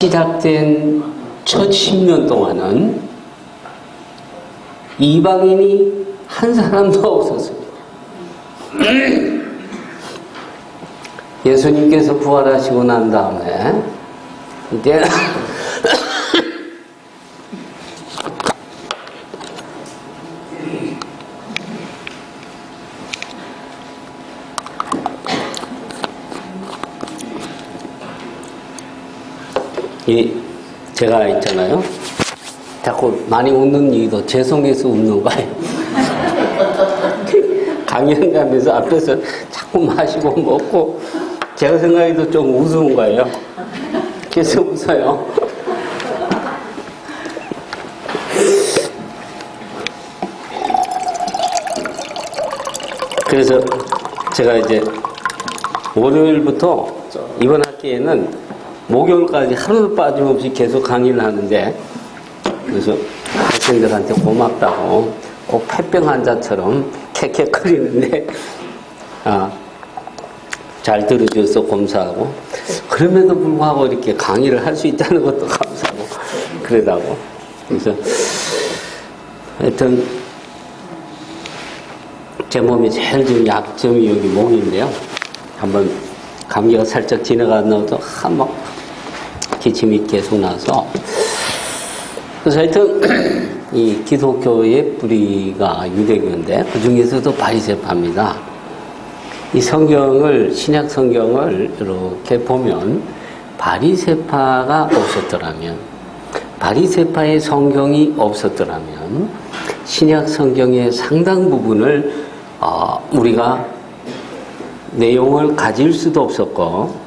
시작된 첫 10년 동안은 이방인이 한 사람도 없었습니다. 예수님께서 부활하시고 난 다음에 이제 제가 있잖아요. 자꾸 많이 웃는 이유도 죄송해서 웃는 거예요. 강연 가면서 앞에서 자꾸 마시고 먹고 제가 생각해도 좀 우스운 거예요. 그래서 웃어요. 그래서 제가 이제 월요일부터 이번 학기에는 목요일까지 하루도 빠짐없이 계속 강의를 하는데, 그래서 학생들한테 고맙다고 꼭 폐병 환자처럼 캑캑거리는데 잘 들어줘서 감사하고, 그럼에도 불구하고 이렇게 강의를 할 수 있다는 것도 감사하고 그러다고. 그래서 하여튼 제 몸이 제일 좀 약점이 여기 목인데요. 한번 감기가 살짝 지나가나도 막 기침이 계속 나서, 그래서 하여튼 이 기독교의 뿌리가 유대교인데 그 중에서도 바리새파입니다. 이 성경을, 신약 성경을 이렇게 보면 바리새파가 없었더라면, 바리새파의 성경이 없었더라면 신약 성경의 상당 부분을 우리가 내용을 가질 수도 없었고,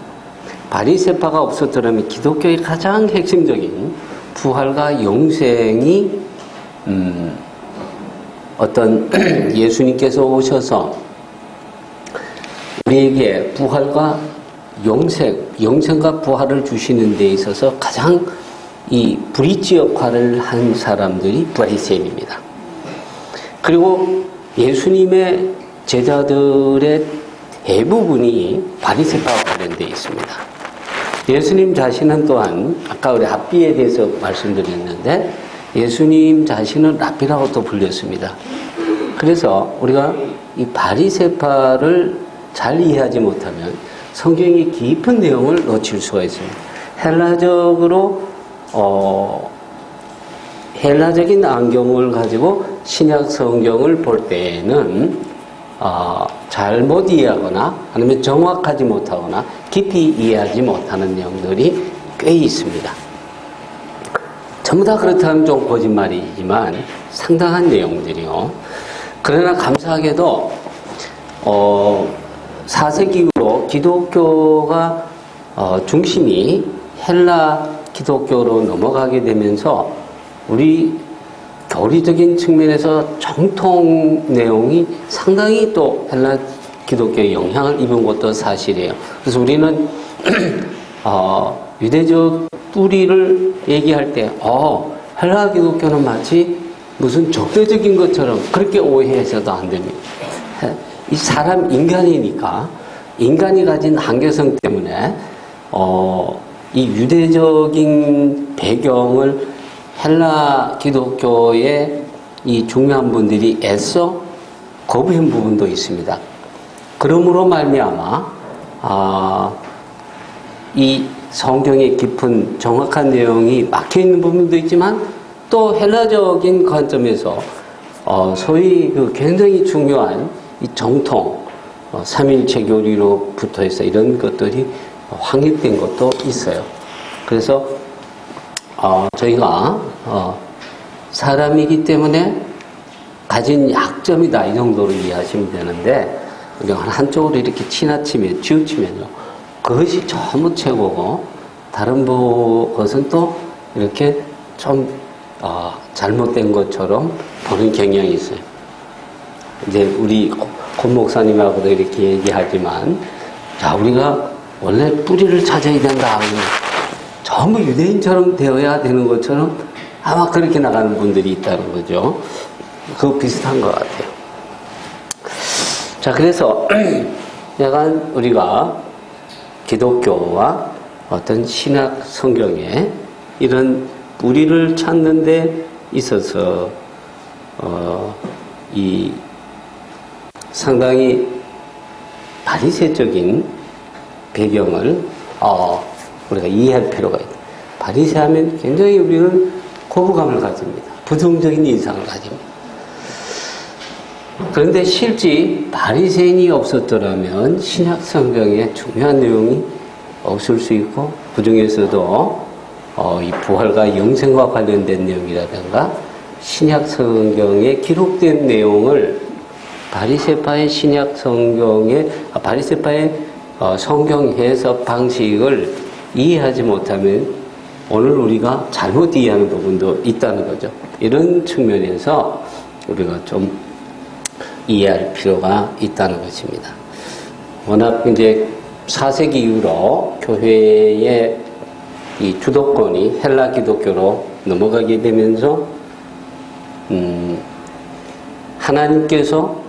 바리새파가 없었더라면 기독교의 가장 핵심적인 부활과 영생이 어떤 예수님께서 오셔서 우리에게 부활과 영생과 부활을 주시는 데 있어서 가장 이 브릿지 역할을 한 사람들이 바리새인입니다. 그리고 예수님의 제자들의 대부분이 바리새파와 관련되어 있습니다. 예수님 자신은 또한 아까 우리 랍비에 대해서 말씀드렸는데 예수님 자신은 랍비라고 또 불렸습니다. 그래서 우리가 이 바리새파를 잘 이해하지 못하면 성경의 깊은 내용을 놓칠 수가 있습니다. 헬라적인 안경을 가지고 신약 성경을 볼 때에는 잘못 이해하거나 아니면 정확하지 못하거나 깊이 이해하지 못하는 내용들이 꽤 있습니다. 전부 다 그렇다면 좀 거짓말이지만 상당한 내용들이요. 그러나 감사하게도 4세기 이후로 기독교가 중심이 헬라 기독교로 넘어가게 되면서 우리 교리적인 측면에서 정통 내용이 상당히 또 헬라 기독교에 영향을 입은 것도 사실이에요. 그래서 우리는 유대적 뿌리를 얘기할 때 헬라 기독교는 마치 무슨 적대적인 것처럼 그렇게 오해해서도 안 됩니다. 이 사람 인간이니까 인간이 가진 한계성 때문에 이 유대적인 배경을 헬라 기독교의 이 중요한 분들이 애써 거부한 부분도 있습니다. 그러므로 말미암아 이 성경의 깊은 정확한 내용이 막혀있는 부분도 있지만 또 헬라적인 관점에서 소위 그 굉장히 중요한 이 정통 삼일체 교리로 붙어있어 이런 것들이 확립된 것도 있어요. 그래서 저희가 사람이기 때문에 가진 약점이다 이 정도로 이해하시면 되는데, 우리가 한쪽으로 이렇게 치우치면요 그것이 전부 최고고 다른 것은 또 이렇게 좀 잘못된 것처럼 보는 경향이 있어요. 이제 우리 권 목사님하고도 이렇게 얘기하지만, 자, 우리가 원래 뿌리를 찾아야 된다. 전부 유대인처럼 되어야 되는 것처럼 아마 그렇게 나가는 분들이 있다는 거죠. 그거 비슷한 것 같아요. 자, 그래서 약간 우리가 기독교와 어떤 신약 성경에 이런 뿌리를 찾는 데 있어서 이 상당히 바리새적인 배경을 우리가 이해할 필요가 있다. 바리새하면 굉장히 우리는 거부감을 가집니다. 부정적인 인상을 가집니다. 그런데 실제 바리새인이 없었더라면 신약 성경에 중요한 내용이 없을 수 있고, 그 중에서도 이 부활과 영생과 관련된 내용이라든가 신약 성경에 기록된 내용을 바리새파의 신약 성경의 바리새파의 성경 해석 방식을 이해하지 못하면 오늘 우리가 잘못 이해하는 부분도 있다는 거죠. 이런 측면에서 우리가 좀 이해할 필요가 있다는 것입니다. 워낙 이제 4세기 이후로 교회의 이 주도권이 헬라 기독교로 넘어가게 되면서 하나님께서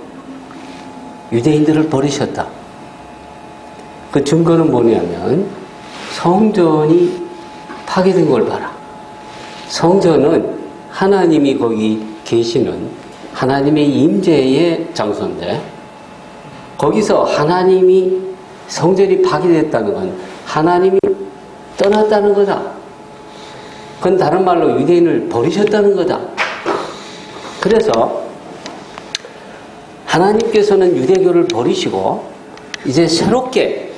유대인들을 버리셨다. 그 증거는 뭐냐면 성전이 파괴된 걸 봐라. 성전은 하나님이 거기 계시는 하나님의 임재의 장소인데, 거기서 하나님이 성전이 파괴됐다는 건 하나님이 떠났다는 거다. 그건 다른 말로 유대인을 버리셨다는 거다. 그래서 하나님께서는 유대교를 버리시고 이제 새롭게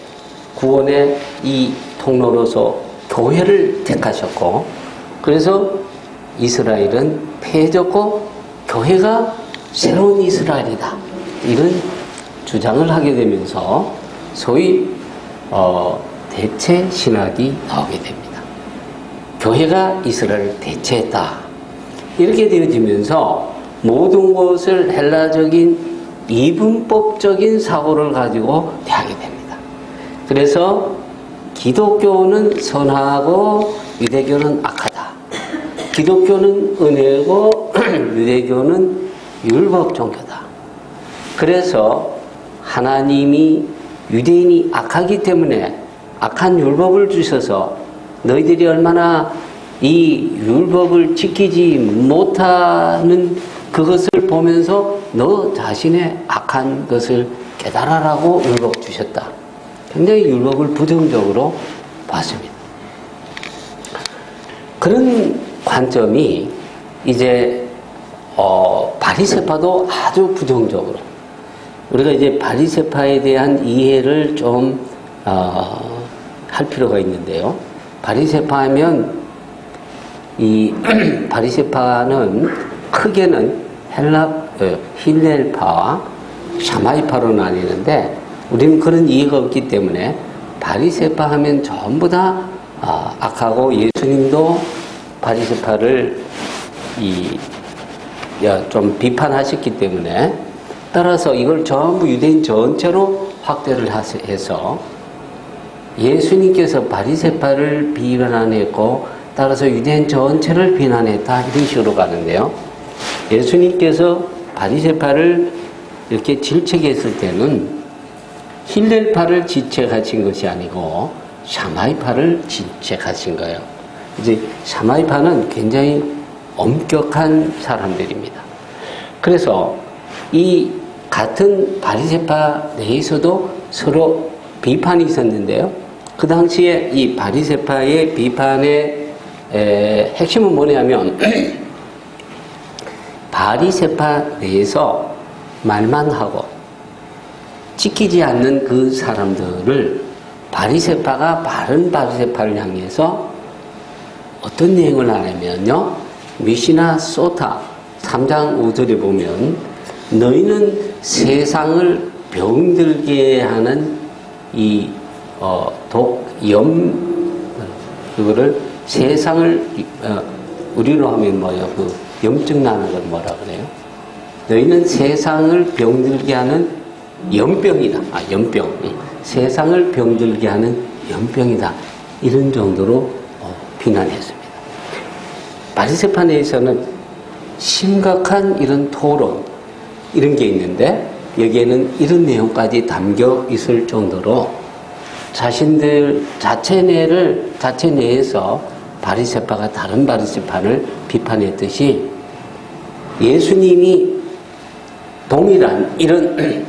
구원의 이 통로로서 교회를 택하셨고, 그래서 이스라엘은 폐해졌고 교회가 새로운 이스라엘이다. 이런 주장을 하게 되면서 소위 대체 신학이 나오게 됩니다. 교회가 이스라엘을 대체했다. 이렇게 되어지면서 모든 것을 헬라적인 이분법적인 사고를 가지고 대하게 됩니다. 그래서 기독교는 선하고 유대교는 악하다. 기독교는 은혜고 유대교는 율법 종교다. 그래서 하나님이 유대인이 악하기 때문에 악한 율법을 주셔서 너희들이 얼마나 이 율법을 지키지 못하는 그것을 보면서 너 자신의 악한 것을 깨달아라고 율법 주셨다. 굉장히 율법을 부정적으로 봤습니다. 그런 관점이 이제 바리새파도 아주 부정적으로, 우리가 이제 바리새파에 대한 이해를 좀 할 필요가 있는데요. 바리새파 하면 이 바리새파는 크게는 힐렐파와 샤마이파로 나뉘는데, 우리는 그런 이해가 없기 때문에 바리새파 하면 전부 다 악하고, 예수님도 바리새파를 좀 비판하셨기 때문에, 따라서 이걸 전부 유대인 전체로 확대를 해서 예수님께서 바리새파를 비난했고 따라서 유대인 전체를 비난했다, 이런 식으로 가는데요. 예수님께서 바리새파를 이렇게 질책했을 때는 힐렐파를 질책하신 것이 아니고 샤마이파를 질책하신 거예요. 이제 샤마이파는 굉장히 엄격한 사람들입니다. 그래서 이 같은 바리새파 내에서도 서로 비판이 있었는데요. 그 당시에 이 바리새파의 비판의 핵심은 뭐냐면 바리새파 내에서 말만 하고 지키지 않는 그 사람들을 바리새파가 바른 바리새파를 향해서 어떤 내용을 하냐면요, 미시나 소타 3장 5절에 보면 너희는 세상을 병들게 하는 이 그거를 세상을 우리로 하면 뭐예요? 그 염증 나는 걸 뭐라 그래요? 너희는 세상을 병들게 하는 연병이다. 연병. 세상을 병들게 하는 연병이다. 이런 정도로 비난했습니다. 바리새파 내에서는 심각한 이런 토론, 이런 게 있는데 여기에는 이런 내용까지 담겨 있을 정도로 자신들 자체 내에서 바리새파가 다른 바리새파를 비판했듯이 예수님이 동일한 이런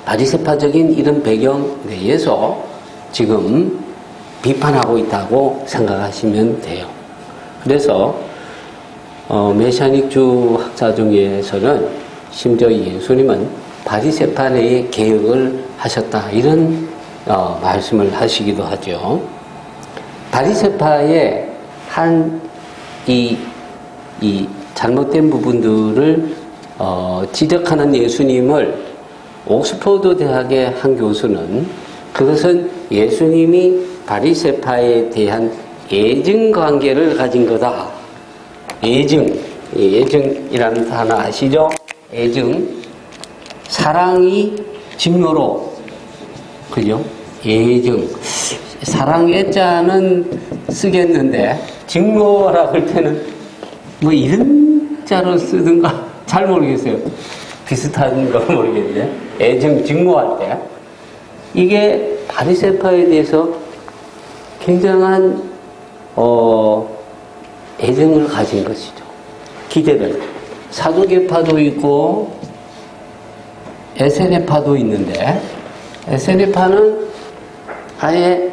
바리새파적인 이런 배경 내에서 지금 비판하고 있다고 생각하시면 돼요. 그래서 메시아닉주 학자 중에서는 심지어 예수님은 바리새파 내에 개혁을 하셨다 이런 말씀을 하시기도 하죠. 바리새파의 이 잘못된 부분들을 지적하는 예수님을 옥스퍼드 대학의 한 교수는 그것은 예수님이 바리새파에 대한 애증 관계를 가진 거다. 애증이라는 단어 아시죠? 애증. 사랑이 증거로, 그죠? 애증. 사랑 애자는 쓰겠는데, 증거라고 할 때는 뭐 이런 자로 쓰든가 잘 모르겠어요. 비슷한 거 모르겠는데. 애증, 증거할 때. 이게 바리새파에 대해서 굉장한, 애정을 가진 것이죠. 기대를. 사두개파도 있고, 에세네파도 있는데, 에세네파는 아예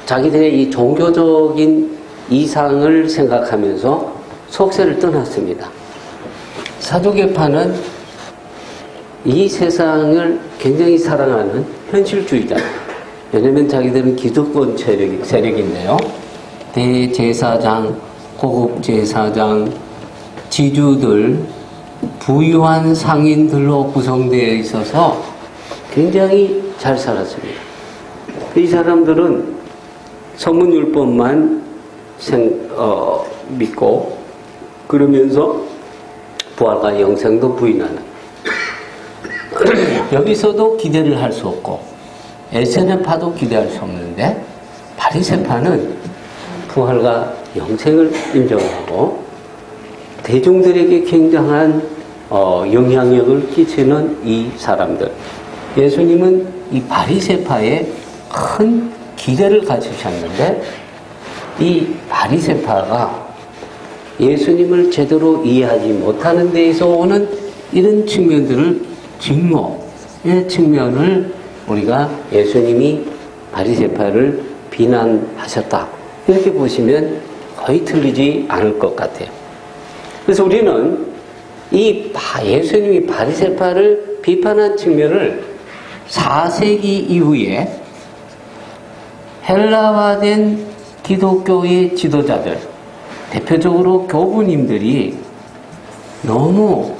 자기들의 이 종교적인 이상을 생각하면서 속세를 떠났습니다. 사두개파는 이 세상을 굉장히 사랑하는 현실주의자. 왜냐면 자기들은 기득권 세력인데요. 대제사장, 고급 제사장, 지주들, 부유한 상인들로 구성되어 있어서 굉장히 잘 살았습니다. 이 사람들은 성문율법만 믿고 그러면서 부활과 영생도 부인하는 여기서도 기대를 할 수 없고 에세네파도 기대할 수 없는데 바리새파는 부활과 영생을 인정하고 대중들에게 굉장한 영향력을 끼치는 이 사람들. 예수님은 이 바리새파에 큰 기대를 가지셨는데 이 바리새파가 예수님을 제대로 이해하지 못하는 데에서 오는 이런 측면들을 증오의 측면을 우리가 예수님이 바리새파를 비난하셨다 이렇게 보시면 거의 틀리지 않을 것 같아요. 그래서 우리는 이 예수님이 바리새파를 비판한 측면을 4세기 이후에 헬라화된 기독교의 지도자들, 대표적으로 교부님들이 너무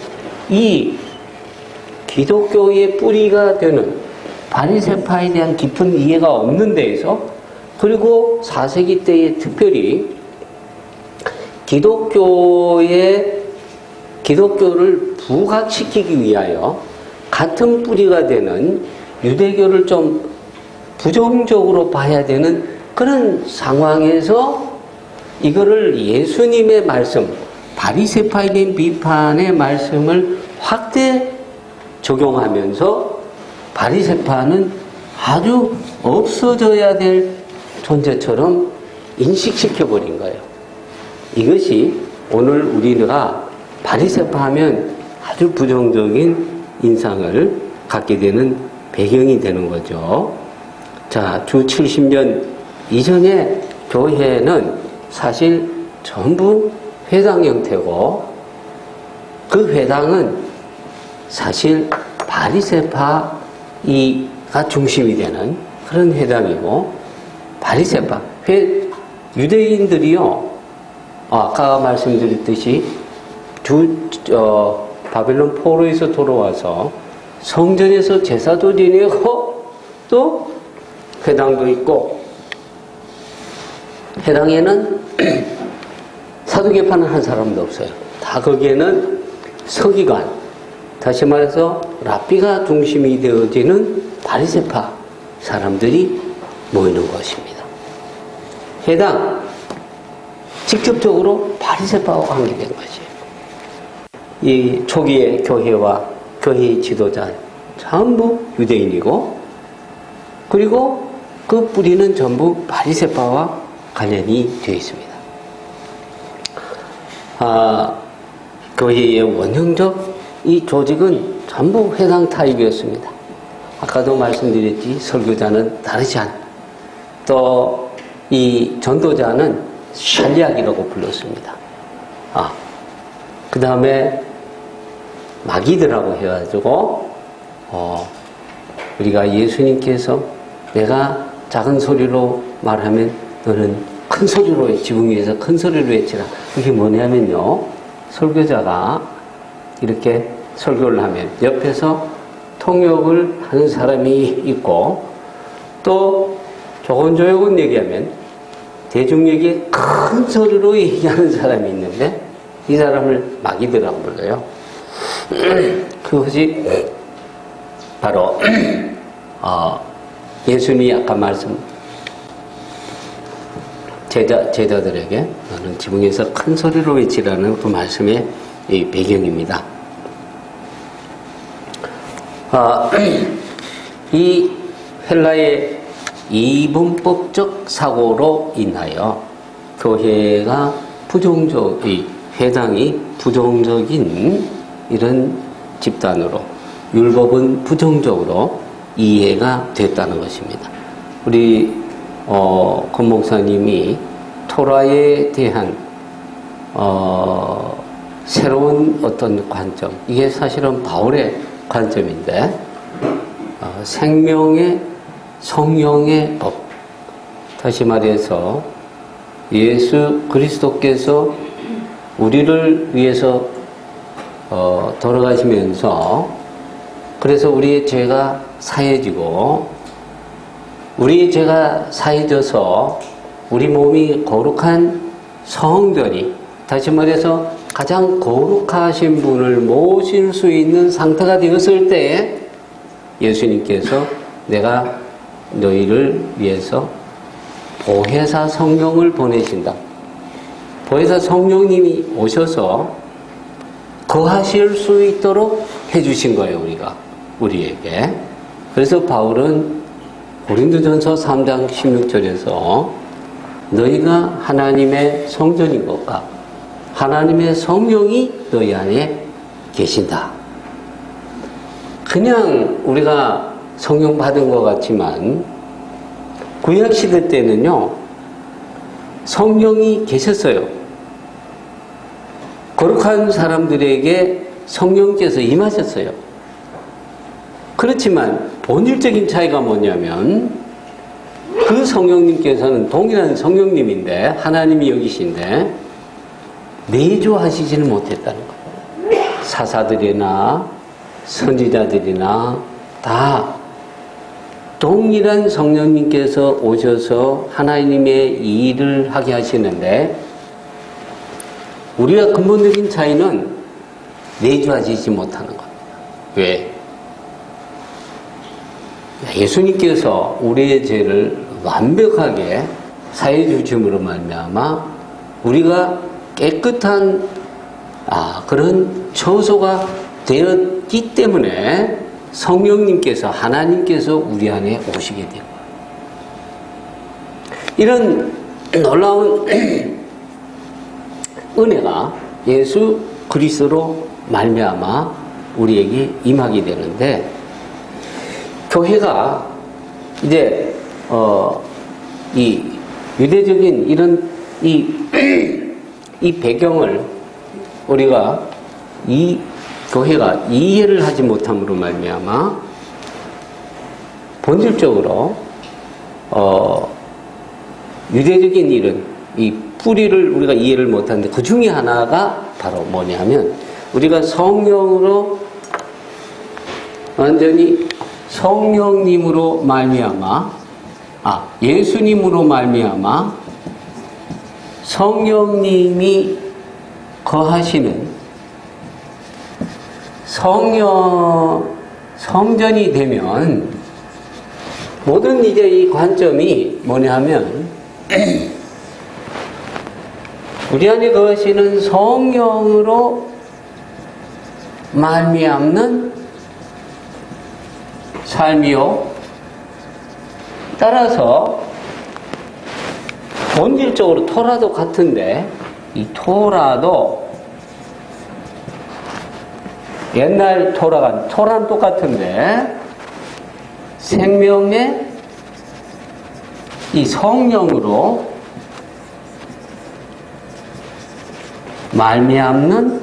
이 기독교의 뿌리가 되는 바리새파에 대한 깊은 이해가 없는 데에서 그리고 4세기 때에 특별히 기독교를 부각시키기 위하여 같은 뿌리가 되는 유대교를 좀 부정적으로 봐야 되는 그런 상황에서 이거를 예수님의 말씀, 바리새파에 대한 비판의 말씀을 확대 적용하면서 바리새파는 아주 없어져야 될 존재처럼 인식시켜버린 거예요. 이것이 오늘 우리가 바리새파 하면 아주 부정적인 인상을 갖게 되는 배경이 되는 거죠. 자, 주 70년 이전의 교회는 사실 전부 회당 형태고 그 회당은 사실 바리새파가 중심이 되는 그런 회당이고 바리새파, 유대인들이요 아까 말씀드렸듯이 바벨론 포로에서 돌아와서 성전에서 제사도 지내고 또 회당도 있고 회당에는 사두개파는 한 사람도 없어요. 다 거기에는 서기관, 다시 말해서 랍비가 중심이 되어지는 바리새파 사람들이 모이는 것입니다. 회당, 직접적으로 바리새파와 관계된 것이에요. 이 초기의 교회와 교회의 지도자 전부 유대인이고 그리고 그 뿌리는 전부 바리새파와 관련이 되어 있습니다. 교회의 원형적 이 조직은 전부 회당 타입이었습니다. 아까도 말씀드렸지, 설교자는 다르지 않, 또 이 전도자는 샬리악이라고 불렀습니다. 그 다음에 마귀들하고 해가지고 우리가 예수님께서 내가 작은 소리로 말하면 너는 큰 소리로, 지붕 위에서 큰 소리로 외치라. 그게 뭐냐면요, 설교자가 이렇게 설교를 하면 옆에서 통역을 하는 사람이 있고, 또 조곤조곤 얘기하면 대중에게 큰 소리로 얘기하는 사람이 있는데, 이 사람을 마귀들이라고 불러요. 그것이 바로 예수님이 아까 말씀, 제자들에게 너는 지붕에서 큰 소리로 외치라는 그 말씀의 이 배경입니다. 이 헬라의 이분법적 사고로 인하여 교회가 회당이 부정적인 이런 집단으로, 율법은 부정적으로 이해가 됐다는 것입니다. 우리 권 목사님이 토라에 대한 새로운 어떤 관점, 이게 사실은 바울의 관점인데, 생명의 성령의 법, 다시 말해서 예수 그리스도께서 우리를 위해서 돌아가시면서, 그래서 우리의 죄가 사해지고, 우리의 죄가 사해져서 우리 몸이 거룩한 성전이, 다시 말해서 가장 거룩하신 분을 모실 수 있는 상태가 되었을 때에 예수님께서 내가 너희를 위해서 보혜사 성령을 보내신다. 보혜사 성령님이 오셔서 거하실 수 있도록 해주신 거예요, 우리에게. 그래서 바울은 고린도전서 3장 16절에서 너희가 하나님의 성전인 것과 하나님의 성령이 너희 안에 계신다. 그냥 우리가 성령 받은 것 같지만 구약시대 때는요, 성령이 계셨어요. 거룩한 사람들에게 성령께서 임하셨어요. 그렇지만 본질적인 차이가 뭐냐면, 그 성령님께서는 동일한 성령님인데, 하나님이 여기신데 내주하시지는 못했다는 거예요. 사사들이나 선지자들이나 다 동일한 성령님께서 오셔서 하나님의 일을 하게 하시는데, 우리가 근본적인 차이는 내주하시지 못하는 겁니다. 왜? 예수님께서 우리의 죄를 완벽하게 사해 주심으로 말미암아 우리가 깨끗한 그런 처소가 되었기 때문에 성령님께서, 하나님께서 우리 안에 오시게 된 거예요. 이런 놀라운 은혜가 예수 그리스도로 말미암아 우리에게 임하게 되는데, 교회가 이제 이 유대적인 이런 이 배경을 우리가 이 교회가 이해를 하지 못함으로 말미암아 본질적으로 유대적인 일은 이 뿌리를 우리가 이해를 못하는데, 그 중에 하나가 바로 뭐냐면, 우리가 성령으로 완전히 성령님으로 말미암아, 예수님으로 말미암아 성령님이 거하시는 성전이 되면, 모든 이제 이 관점이 뭐냐면, 우리 안에 거하시는 성령으로 말미암는 삶이요, 따라서 본질적으로 토라도 같은데 이 토라도 옛날 토라는 똑같은데 생명의 이 성령으로 말미암는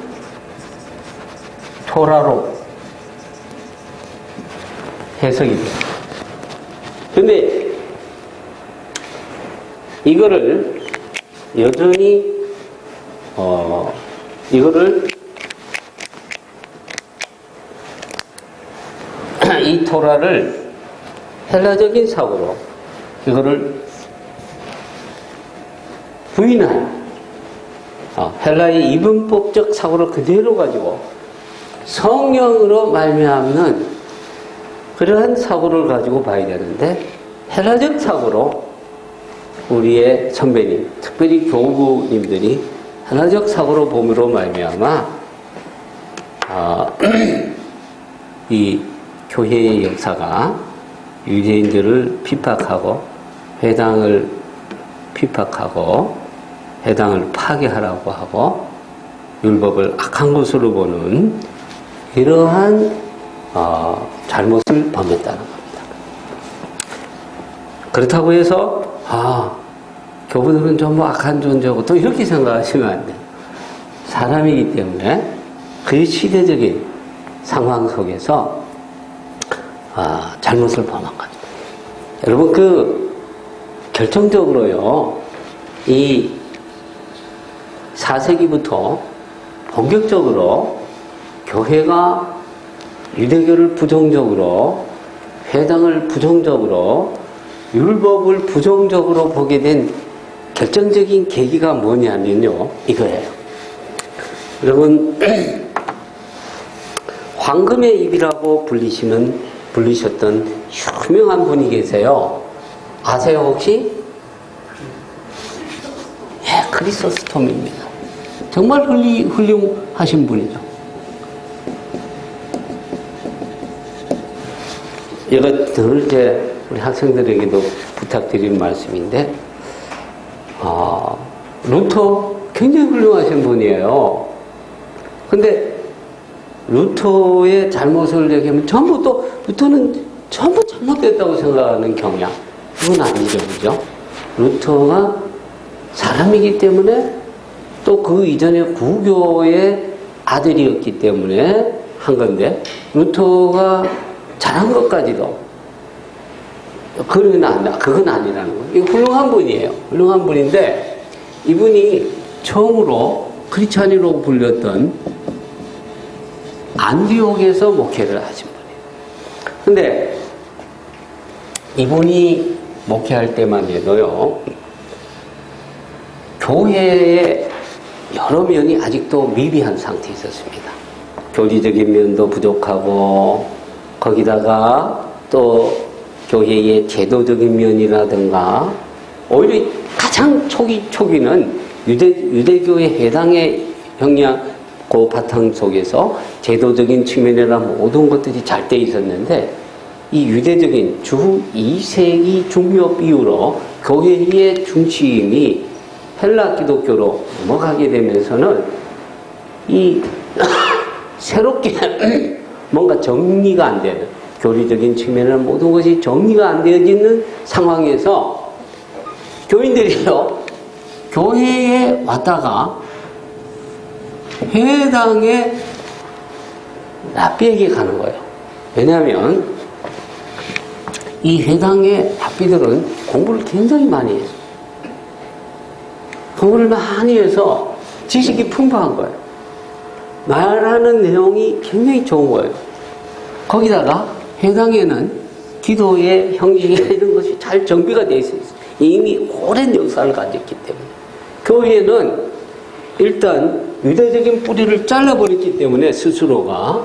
토라로 해석이 됩니다. 근데 이거를 여전히 이거를 이 토라를 헬라적인 사고로 이거를 부인한 헬라의 이분법적 사고를 그대로 가지고 성령으로 말미암는 그러한 사고를 가지고 봐야 되는데, 헬라적 사고로 우리의 선배님, 특별히 교부님들이 헬라적 사고로 봄으로 말미암아 이 교회의 역사가 유대인들을 핍박하고 회당을 핍박하고 회당을 파괴하라고 하고 율법을 악한 것으로 보는 이러한 잘못을 범했다는 겁니다. 그렇다고 해서 교부들은 전부 악한 존재고 또 이렇게 생각하시면 안 돼요. 사람이기 때문에 그 시대적인 상황 속에서 잘못을 범한 겁니다. 여러분, 결정적으로요, 이 4세기부터 본격적으로 교회가 유대교를 부정적으로, 회당을 부정적으로, 율법을 부정적으로 보게 된 결정적인 계기가 뭐냐면요, 이거예요. 여러분, 황금의 입이라고 불리셨던 유명한 분이 계세요. 아세요, 혹시? 예, 크리소스톰입니다. 정말 훌륭하신 분이죠. 이거 늘 이제 우리 학생들에게도 부탁드리는 말씀인데, 루터 굉장히 훌륭하신 분이에요. 근데 루터의 잘못을 얘기하면 루터는 전부 잘못됐다고 생각하는 경향. 그건 아니죠, 그죠? 루터가 사람이기 때문에 또 그 이전에 구교의 아들이었기 때문에 한 건데, 루터가 잘한 것까지도 그건 아니라는 거예요. 이거 훌륭한 분이에요. 훌륭한 분인데, 이분이 처음으로 크리스찬이라고 불렸던 안디옥에서 목회를 하신 분이에요. 근데 이분이 목회할 때만 해도요, 교회의 여러 면이 아직도 미비한 상태에 있었습니다. 교리적인 면도 부족하고, 거기다가 또 교회의 제도적인 면이라든가, 오히려 가장 초기는 유대교의 해당의 영향, 그 바탕 속에서 제도적인 측면이나 모든 것들이 잘 돼 있었는데, 이 유대적인 주 2세기 중엽 이후로 교회의 중심이 헬라 기독교로 넘어가게 되면서는 이 새롭게 뭔가 정리가 안 되는, 교리적인 측면이나 모든 것이 정리가 안 되어지는 상황에서 교인들이요, 교회에 왔다가 회당에 랍비에게 가는 거예요. 왜냐하면 이 회당의 랍비들은 공부를 굉장히 많이 해요. 공부를 많이 해서 지식이 풍부한 거예요. 말하는 내용이 굉장히 좋은 거예요. 거기다가 회당에는 기도의 형식이나 이런 것이 잘 정비가 되어 있어요. 이미 오랜 역사를 가졌기 때문에. 교회는 일단 유대적인 뿌리를 잘라버렸기 때문에 스스로가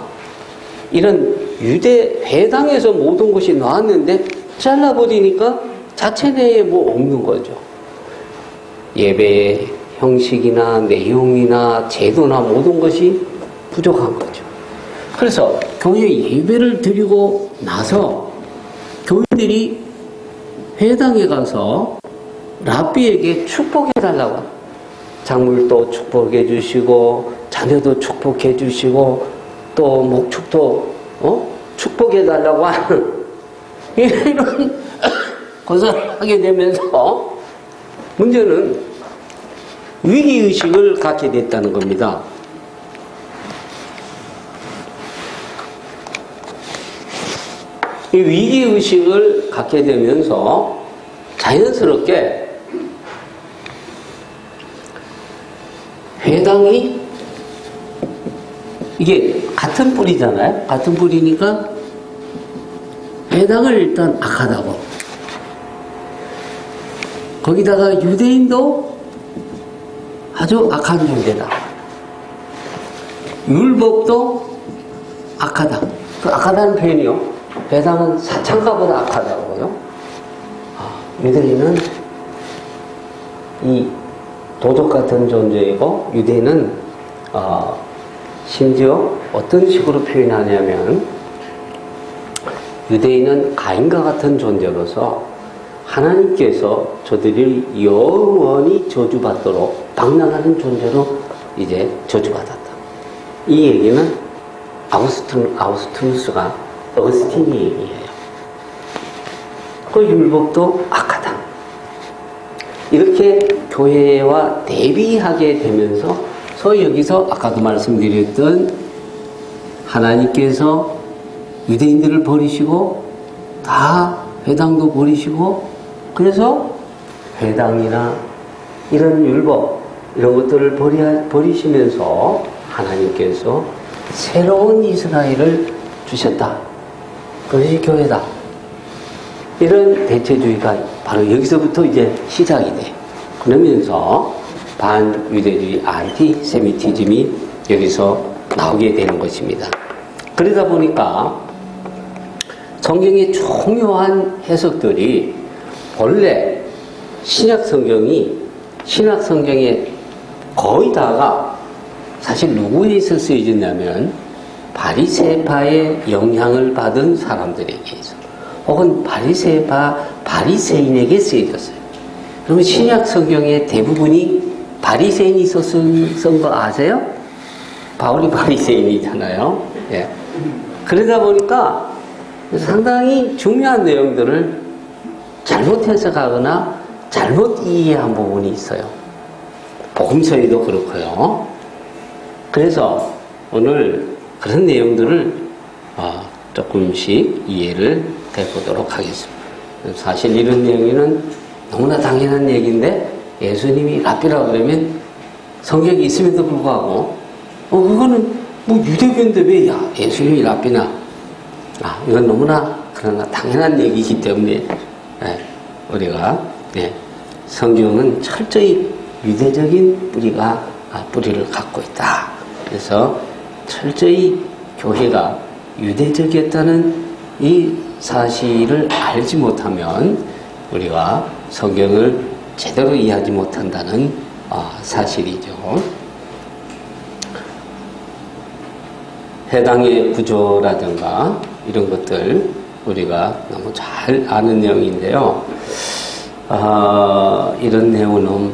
이런 유대 회당에서 모든 것이 나왔는데 잘라버리니까 자체 내에 뭐 없는 거죠. 예배의 형식이나 내용이나 제도나 모든 것이 부족한 거죠. 그래서 교회 예배를 드리고 나서 교인들이 회당에 가서 랍비에게 축복해달라고. 작물도 축복해 주시고, 자녀도 축복해 주시고, 또 목축도, 축복해달라고 하는, 이런 것을 하게 되면서, 문제는 위기의식을 갖게 됐다는 겁니다. 이 위기의식을 갖게 되면서 자연스럽게 회당이 이게 같은 뿌리잖아요. 같은 뿌리니까 회당을 일단 악하다고. 거기다가 유대인도 아주 악한 존재다. 율법도 악하다. 그 악하다는 표현이요. 회당은 사창가보다 악하다고요. 유대인은 이 도적 같은 존재이고, 유대인은 심지어 어떤 식으로 표현하냐면, 유대인은 가인과 같은 존재로서 하나님께서 저들이 영원히 저주받도록 방랑하는 존재로 이제 저주받았다. 이 얘기는 아우구스티누스가 어거스틴이 얘기해요. 그 율법도 악하다. 이렇게 교회와 대비하게 되면서 소위 여기서 아까도 말씀드렸던 하나님께서 유대인들을 버리시고 다 회당도 버리시고, 그래서 회당이나 이런 율법 이런 것들을 버리시면서 하나님께서 새로운 이스라엘을 주셨다. 그것이 교회다. 이런 대체주의가 바로 여기서부터 이제 시작이 돼. 그러면서 반유대주의 안티세미티즘이 여기서 나오게 되는 것입니다. 그러다 보니까 성경의 중요한 해석들이 본래 신약성경에 거의 다가 사실 누구에 있어 쓰여졌냐면 바리새파의 영향을 받은 사람들에게 있어, 혹은 바리새인에게 쓰여졌어요. 그러면 신약 성경의 대부분이 바리새인이 쓴 거 아세요? 바울이 바리새인이잖아요. 예. 그러다 보니까 상당히 중요한 내용들을 잘못 해석하거나 잘못 이해한 부분이 있어요. 복음서에도 그렇고요. 그래서 오늘 그런 내용들을 조금씩 이해를 해보도록 하겠습니다. 사실 이런 내용에는 너무나 당연한 얘기인데, 예수님이 랍비라고 그러면 성경이 있음에도 불구하고 그거는 뭐 유대교인데 왜 예수님이 랍비나, 이건 너무나 그러나 당연한 얘기이기 때문에 우리가 성경은 철저히 유대적인 뿌리를 갖고 있다. 그래서 철저히 교회가 유대적이었다는 이 사실을 알지 못하면 우리가 성경을 제대로 이해하지 못한다는 사실이죠. 해당의 구조라든가 이런 것들 우리가 너무 잘 아는 내용인데요. 이런 내용은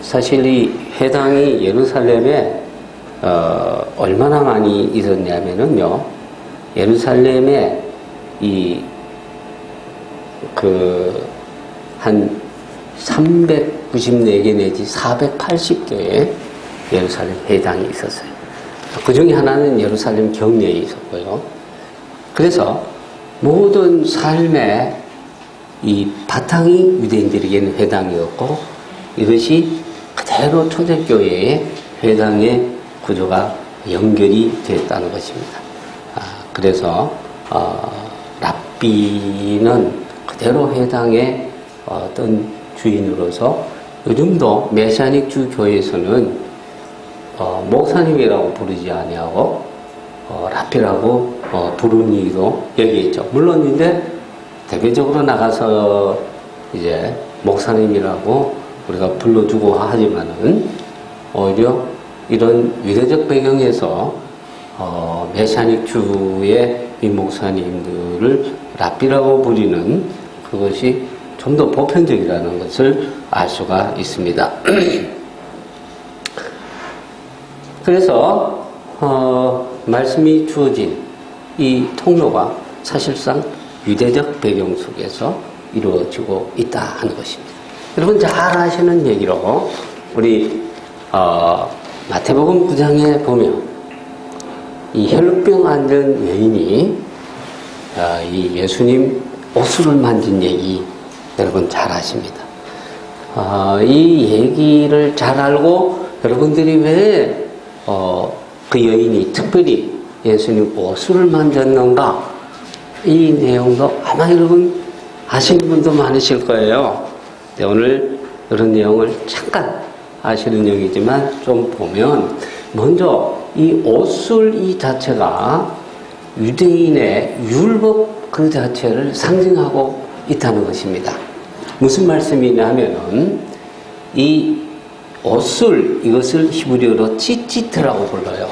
사실 이 해당이 예루살렘에 얼마나 많이 있었냐면은요, 예루살렘에 한 394개 내지 480개의 예루살렘 회당이 있었어요. 그 중에 하나는 예루살렘 경내에 있었고요. 그래서 모든 삶의 이 바탕이 유대인들에게는 회당이었고, 이것이 그대로 초대교회의 회당의 구조가 연결이 됐다는 것입니다. 그래서 랍비는 그대로 회당의 어떤 주인으로서, 요즘도 메시아닉 주 교회에서는 목사님이라고 부르지 아니하고 랍비라고 부르니도 여기 있죠. 물론인데 대표적으로 나가서 이제 목사님이라고 우리가 불러주고 하지만은 오히려 이런 유대적 배경에서 메시아닉 주의 이 목사님들을 랍비라고 부르는 그것이 좀 더 보편적이라는 것을 알 수가 있습니다. 그래서 말씀이 주어진 이 통로가 사실상 유대적 배경 속에서 이루어지고 있다 하는 것입니다. 여러분 잘 아시는 얘기로 우리 마태복음 9장에 보면 이 혈루병 앓는 여인이 이 예수님 옷을 만진 얘기 여러분 잘 아십니다. 이 얘기를 잘 알고 여러분들이 왜 그 여인이 특별히 예수님 옷을 만졌는가 이 내용도 아마 여러분 아시는 분도 많으실 거예요. 네, 오늘 이런 내용을 잠깐 아시는 얘기지만 좀 보면 먼저 이 옷술 이 자체가 유대인의 율법 그 자체를 상징하고 있다는 것입니다. 무슨 말씀이냐 하면은 이 옷술 이것을 히브리어로 찌찌트라고 불러요.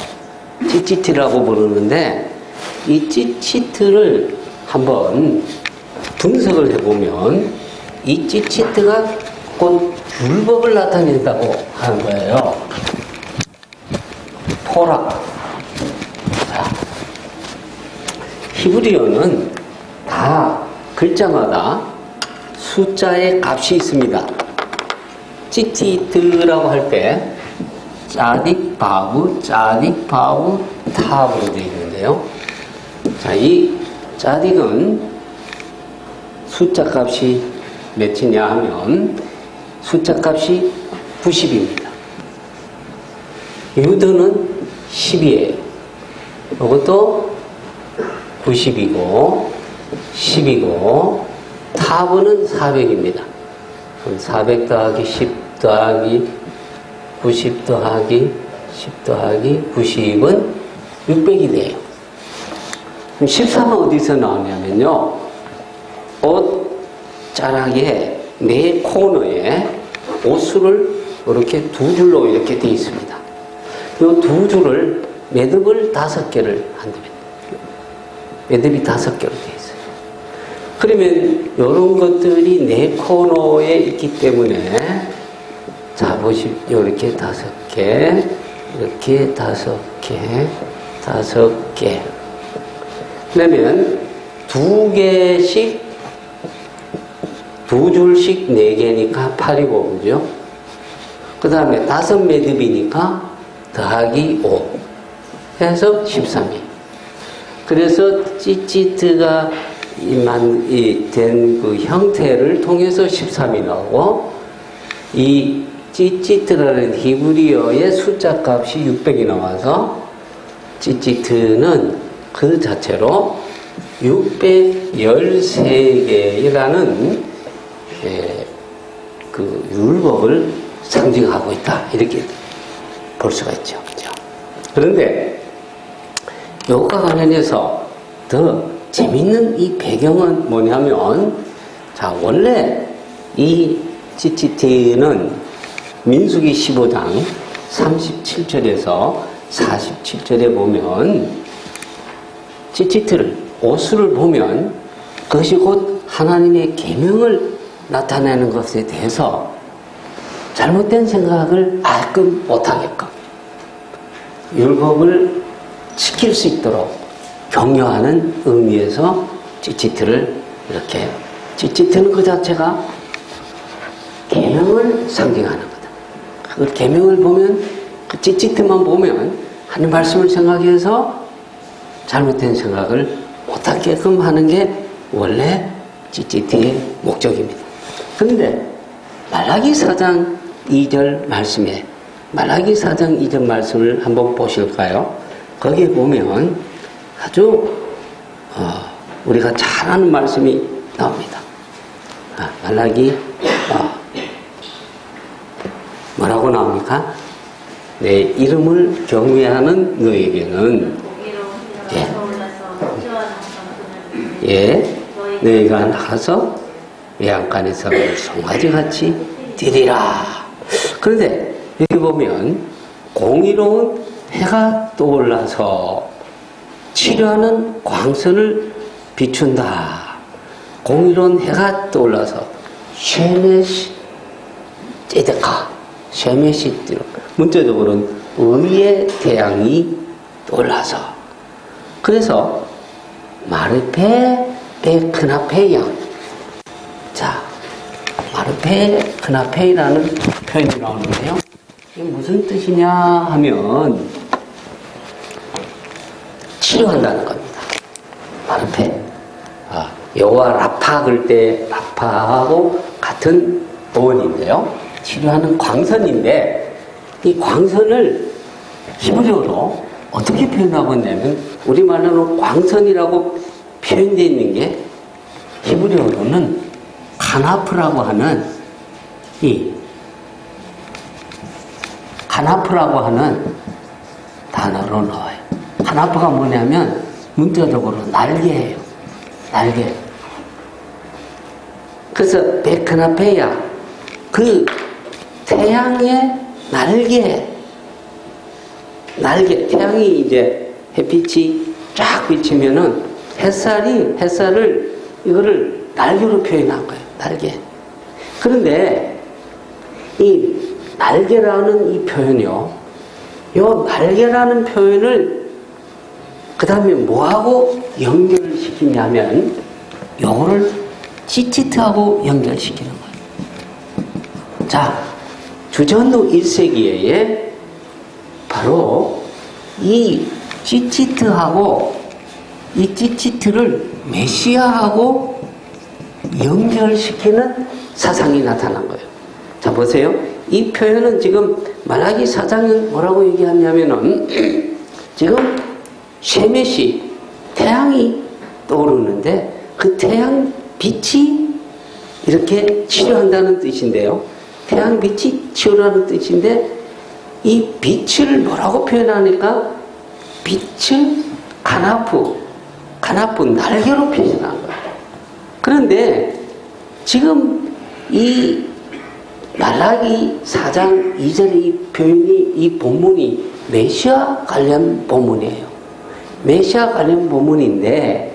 찌찌트라고 부르는데 이 찌찌트를 한번 분석을 해보면 이 찌찌트가 곧 율법을 나타낸다고 하는 거예요. 토라. 히브리어는 다 글자마다 숫자의 값이 있습니다. 찌찌트라고 할 때 짜딕 바브, 짜딕 바브, 탑으로 되어 있는데요. 자, 이 짜딕은 숫자 값이 몇이냐 하면 숫자 값이 90입니다. 유도는 10이에요. 이것도 90이고 10이고 타브는 400입니다. 400 더하기 10 더하기 90 더하기 10 더하기 90은 600이 돼요. 그럼 13은 어디서 나오냐면요. 옷 자락에 네 코너에 옷수를 이렇게 두 줄로 이렇게 되어 있습니다. 이 두 줄을 매듭을 5개를 한답니다. 매듭이 5개로 되어 있어요. 그러면 이런 것들이 네 코너에 있기 때문에 자 보십시오. 이렇게 5개, 이렇게 5개, 5개. 그러면 2개씩, 2줄씩 4개니까 8이고, 그죠? 그 다음에 5 매듭이니까 더하기 5 해서 13이. 그래서 찌찌트가 된 그 형태를 통해서 13이 나오고, 이 찌찌트라는 히브리어의 숫자 값이 600이 나와서 찌찌트는 그 자체로 613개라는 그 율법을 상징하고 있다. 이렇게 볼 수가 있죠. 그죠? 그런데 이것과 관련해서 더 재밌는 이 배경은 뭐냐면, 자, 원래 이 찌찌트는 민수기 15장 37절에서 47절에 보면 찌찌트를, 옷수를 보면 그것이 곧 하나님의 계명을 나타내는 것에 대해서 잘못된 생각을 알끔 못하게끔 율법을 지킬 수 있도록 격려하는 의미에서 찌찌트를 이렇게, 찌찌트는 그 자체가 계명을 상징하는 거다. 그 계명을 보면, 그 찌찌트만 보면 하나님 말씀을 생각해서 잘못된 생각을 못하게끔 하는 게 원래 찌찌트의 목적입니다. 그런데 말라기 4장 2절 말씀에, 말라기 4장 2절 말씀을 한번 보실까요? 거기에 보면 아주 우리가 잘 아는 말씀이 나옵니다. 말라기 뭐라고 나옵니까? 내 이름을 경외하는 너에게는 너희가 나가서 외양간에서 송아지같이 뛰리라. 그런데 여기 보면 공의로운 해가 떠올라서 치료하는 광선을 비춘다. 공의로운 해가 떠올라서 쉐메시 째데카 쉐메시 띠로 문자적으로는 의의 태양이 떠올라서 그래서 마르페 베크나페양 자 마르페 크나페이라는 표현이 나오는데요. 이게 무슨 뜻이냐 하면 치료한다는 겁니다. 마르페 여호와 라파 그럴 때 라파하고 같은 어원인데요. 치료하는 광선인데 이 광선을 히브리어로 어떻게 표현하고 있냐면 우리말로는 광선이라고 표현되어 있는 게 히브리어로는 카나프라고 하는 카나프라고 하는 단어로 나와요. 카나프가 뭐냐면 문자적으로 날개예요. 날개. 그래서 베크나페야 그 태양의 날개 태양이 이제 햇빛이 쫙 비치면은 햇살을 이거를 날개로 표현한 거예요. 날개. 그런데 이 날개라는 이 표현이요. 요 날개라는 표현을 그 다음에 뭐하고 연결시키냐면 요거를 찌찌트하고 연결시키는 거예요. 자, 주전후 1세기에 바로 이 찌찌트하고 이 찌찌트를 메시아하고 연결시키는 사상이 나타난 거예요. 자, 보세요. 이 표현은 지금 말라기 4장은 뭐라고 얘기하냐면은 지금 쉐메시 태양이 떠오르는데 그 태양 빛이 이렇게 치료한다는 뜻인데요. 태양 빛이 치료하는 뜻인데 이 빛을 뭐라고 표현하니까 빛을 카나프 날개로 표현한 거예요. 그런데 지금 이 말라기 4장 2절의 이 표현이 이 본문이 메시아 관련 본문이에요. 메시아 관련 본문인데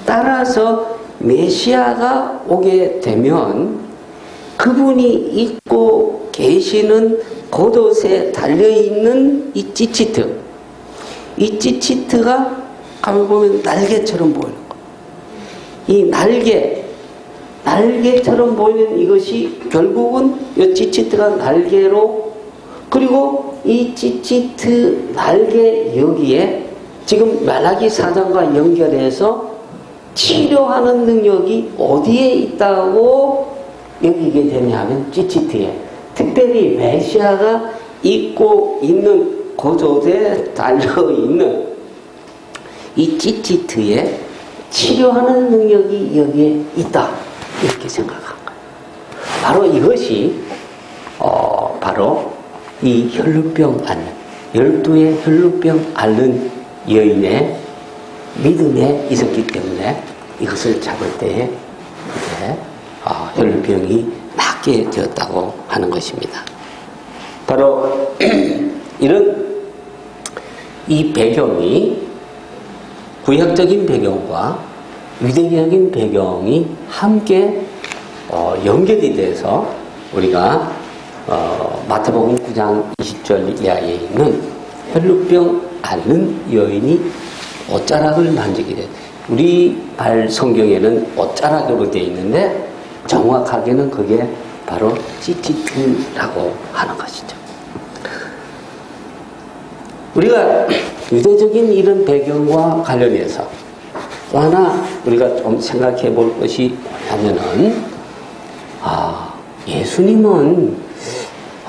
따라서 메시아가 오게 되면 그분이 있고 계시는 곳곳에 달려있는 이 찌치트가 가만 보면 날개처럼 보이는 거예요. 이 날개처럼 보이는 이것이 결국은 이 찌치트가 날개로 그리고 이 찌치트 날개 여기에 지금 말라기 4장과 연결해서 치료하는 능력이 어디에 있다고 여기게 되냐면 찌치트에 특별히 메시아가 있고 있는 곳곳에 달려있는 이 찌치트에 치료하는 능력이 여기에 있다 이렇게 생각한 거예요. 바로 이것이 바로 이 혈루병 앓는 12의 혈루병 앓는 여인의 믿음에 있었기 때문에 이것을 잡을 때에 혈루병이 낫게 되었다고 하는 것입니다. 바로 이런 이 배경이 구약적인 배경과 유대적인 배경이 함께 연결이 돼서 우리가 마태복음 9장 20절 이하에 있는 혈루병 앓는 여인이 옷자락을 만지게 돼. 우리 발 성경에는 옷자락으로 되어 있는데 정확하게는 그게 바로 찌찌트라고 하는 것이죠. 우리가 유대적인 이런 배경과 관련해서 또 하나 우리가 좀 생각해 볼 것이 뭐냐면은 예수님은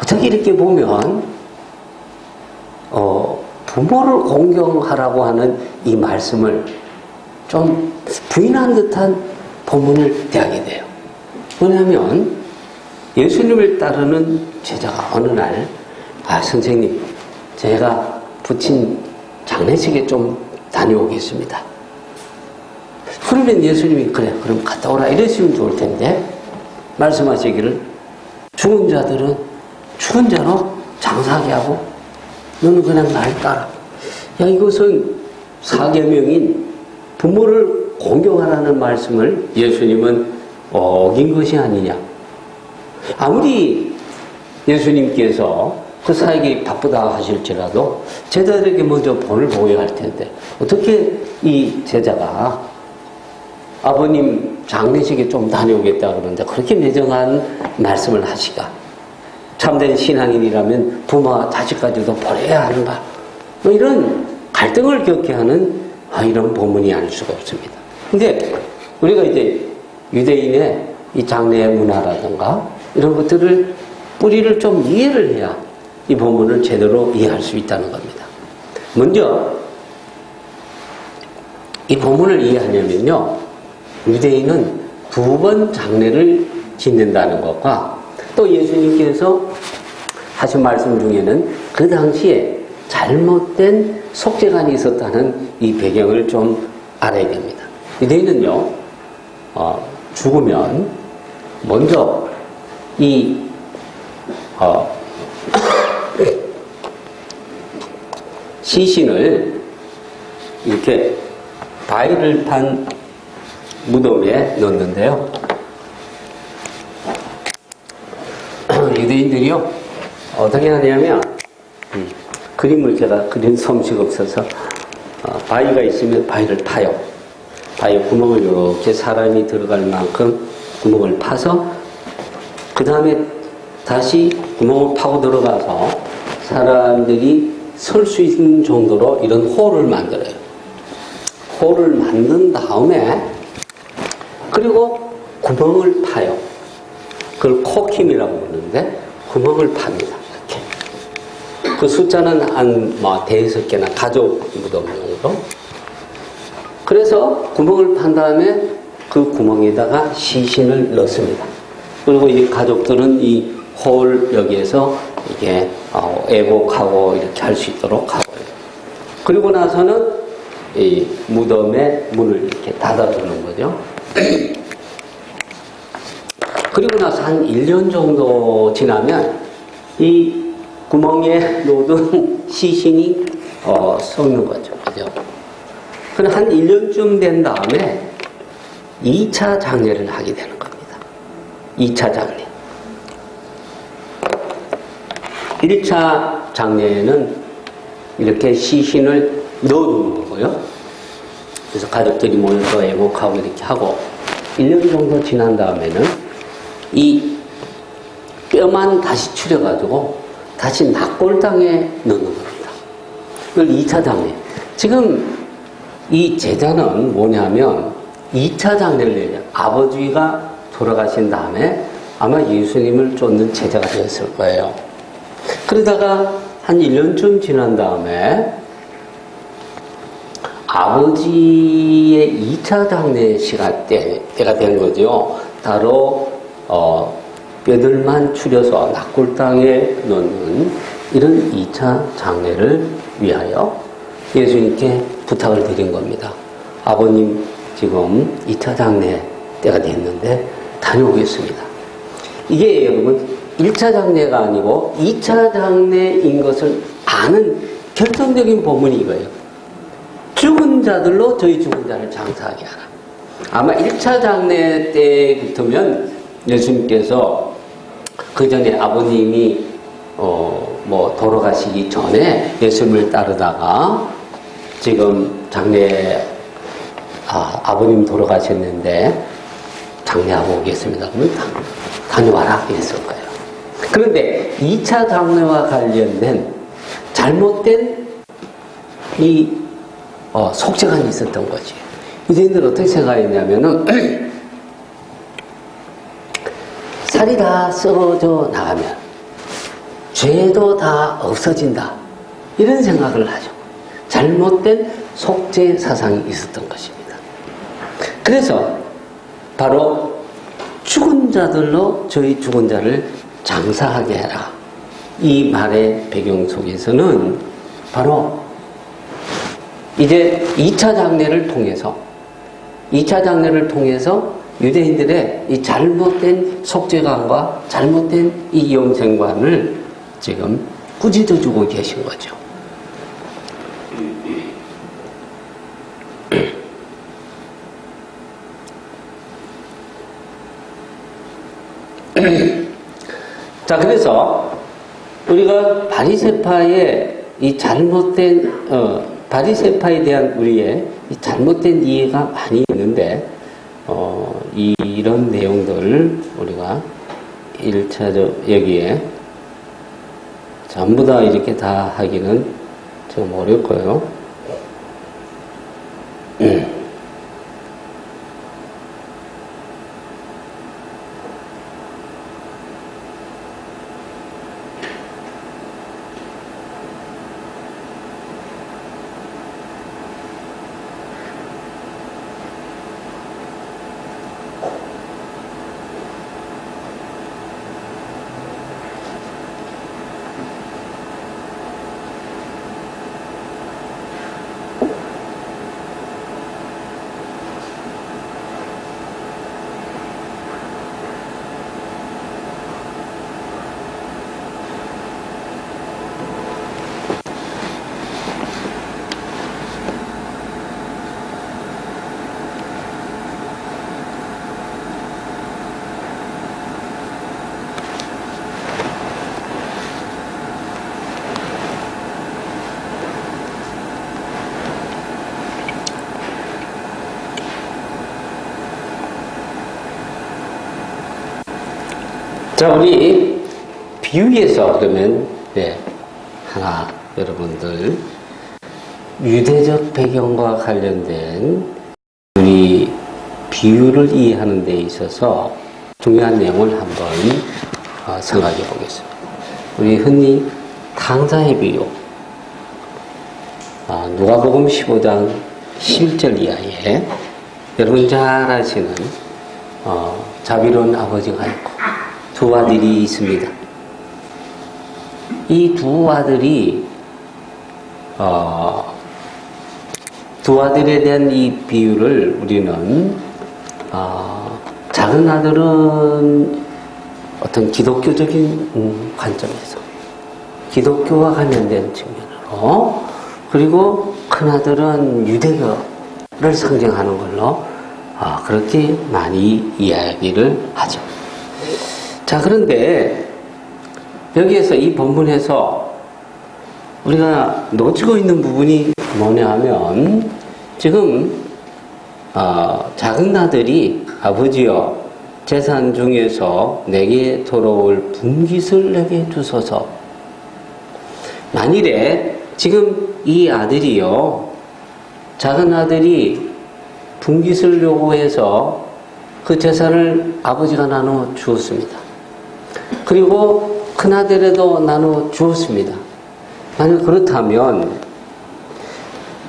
어떻게 이렇게 보면 부모를 공경하라고 하는 이 말씀을 좀 부인한 듯한 본문을 대하게 돼요. 왜냐하면 예수님을 따르는 제자가 어느 날 선생님 제가 부친 장례식에 좀 다녀오겠습니다. 그러면 예수님이 그래 그럼 갔다 오라 이랬으면 좋을 텐데 말씀하시기를 죽은 자들은 죽은 자로 장사하게 하고 너는 그냥 날 따라. 야 이것은 사계명인 부모를 공경하라는 말씀을 예수님은 어긴 것이 아니냐. 아무리 예수님께서 그 사에게 바쁘다 하실지라도 제자들에게 먼저 본을 보여야 할 텐데 어떻게 이 제자가 아버님 장례식에 좀 다녀오겠다 그러는데 그렇게 매정한 말씀을 하시가. 참된 신앙인이라면 부모와 자식까지도 보내야 하는가. 뭐 이런 갈등을 겪게 하는 이런 본문이 아닐 수가 없습니다. 근데 우리가 이제 유대인의 이 장례의 문화라든가 이런 것들을 뿌리를 좀 이해를 해야 이 본문을 제대로 이해할 수 있다는 겁니다. 먼저 이 본문을 이해하려면요, 유대인은 2번 장례를 짓는다는 것과 또 예수님께서 하신 말씀 중에는 그 당시에 잘못된 속죄관이 있었다는 이 배경을 좀 알아야 됩니다. 유대인은요, 죽으면 먼저 이 시신을 이렇게 바위를 판 무덤에 넣는데요. 유대인들이요, 어떻게 하냐면, 그림을 제가 그린 솜씨가 없어서, 바위가 있으면 바위를 파요. 바위 구멍을 이렇게 사람이 들어갈 만큼 구멍을 파서, 그 다음에 다시 구멍을 파고 들어가서 사람들이 설 수 있는 정도로 이런 홀을 만들어요. 홀을 만든 다음에, 그리고 구멍을 파요. 그걸 코킴이라고 부르는데, 구멍을 팝니다. 이렇게. 그 숫자는 한, 대여섯 개나 가족 무덤 정도. 그래서 구멍을 판 다음에 그 구멍에다가 시신을 넣습니다. 그리고 이 가족들은 이 홀 여기에서 이게 애복하고 이렇게 할 수 있도록 하고요. 그리고 나서는 이 무덤의 문을 이렇게 닫아두는 거죠. 그리고 나서 한 1년 정도 지나면 이 구멍에 놓은 시신이 썩는 거죠. 그죠? 그럼 한 1년쯤 된 다음에 2차 장례를 하게 되는 겁니다. 2차 장례. 1차 장례에는 이렇게 시신을 넣어두는 거고요. 그래서 가족들이 모여서 애복하고 이렇게 하고 1년 정도 지난 다음에는 이 뼈만 다시 추려가지고 다시 낙골당에 넣는 겁니다. 이걸 2차 장례. 지금 이 제자는 뭐냐면 2차 장례를 내냐. 아버지가 돌아가신 다음에 아마 예수님을 쫓는 제자가 되었을 거예요. 그러다가 한 1년쯤 지난 다음에 아버지의 2차 장례 시간 때가 된 거죠. 바로 뼈들만 추려서 낙골당에 넣는 이런 2차 장례를 위하여 예수님께 부탁을 드린 겁니다. 아버님 지금 2차 장례 때가 됐는데 다녀오겠습니다. 이게 여러분 1차 장례가 아니고 2차 장례인 것을 아는 결정적인 본문이 이거예요. 죽은 자들로 저희 죽은 자를 장사하게 하라. 아마 1차 장례 때부터면 예수님께서 그 전에 아버님이 돌아가시기 전에 예수님을 따르다가 지금 장례 아버님 돌아가셨는데 장례하고 오겠습니다. 그러면 다녀와라 그랬을 거예요. 그런데 2차 장례와 관련된 잘못된 이 속죄관이 있었던 거지. 유대인들은 어떻게 생각했냐면은 살이 다 썩어져 나가면 죄도 다 없어진다. 이런 생각을 하죠. 잘못된 속죄 사상이 있었던 것입니다. 그래서 바로 죽은 자들로 저희 죽은 자를 장사하게 해라. 이 말의 배경 속에서는 바로 이제 2차 장례를 통해서 유대인들의 이 잘못된 속죄관과 잘못된 이 영생관을 지금 꾸짖어주고 계신 거죠. 자, 그래서 우리가 바리새파의 이 잘못된 바리새파에 대한 우리의 이 잘못된 이해가 많이 있는데 이런 내용들을 우리가 1차적 여기에 전부 다 이렇게 다 하기는 좀 어렵고요. 자, 우리 비유에서 그러면 하나 여러분들 유대적 배경과 관련된 우리 비유를 이해하는 데 있어서 중요한 내용을 한번 생각해 보겠습니다. 우리 흔히 탕자의 비유, 누가복음 15장 11절 이하에 여러분 잘 아시는 자비로운 아버지가 있고 두 아들이 있습니다. 이 두 아들이 두 아들에 대한 이 비유를 우리는 작은 아들은 어떤 기독교적인 관점에서 기독교와 관련된 측면으로, 그리고 큰 아들은 유대교를 상징하는 걸로 그렇게 많이 이야기를 하죠. 자, 그런데 여기에서 이 본문에서 우리가 놓치고 있는 부분이 뭐냐 하면, 지금 작은 아들이 아버지여 재산 중에서 내게 돌아올 분깃을 내게 주소서. 만일에 지금 이 아들이요, 작은 아들이 분깃을 요구해서 그 재산을 아버지가 나눠 주었습니다. 그리고 큰아들에도 나눠 주었습니다. 만약 그렇다면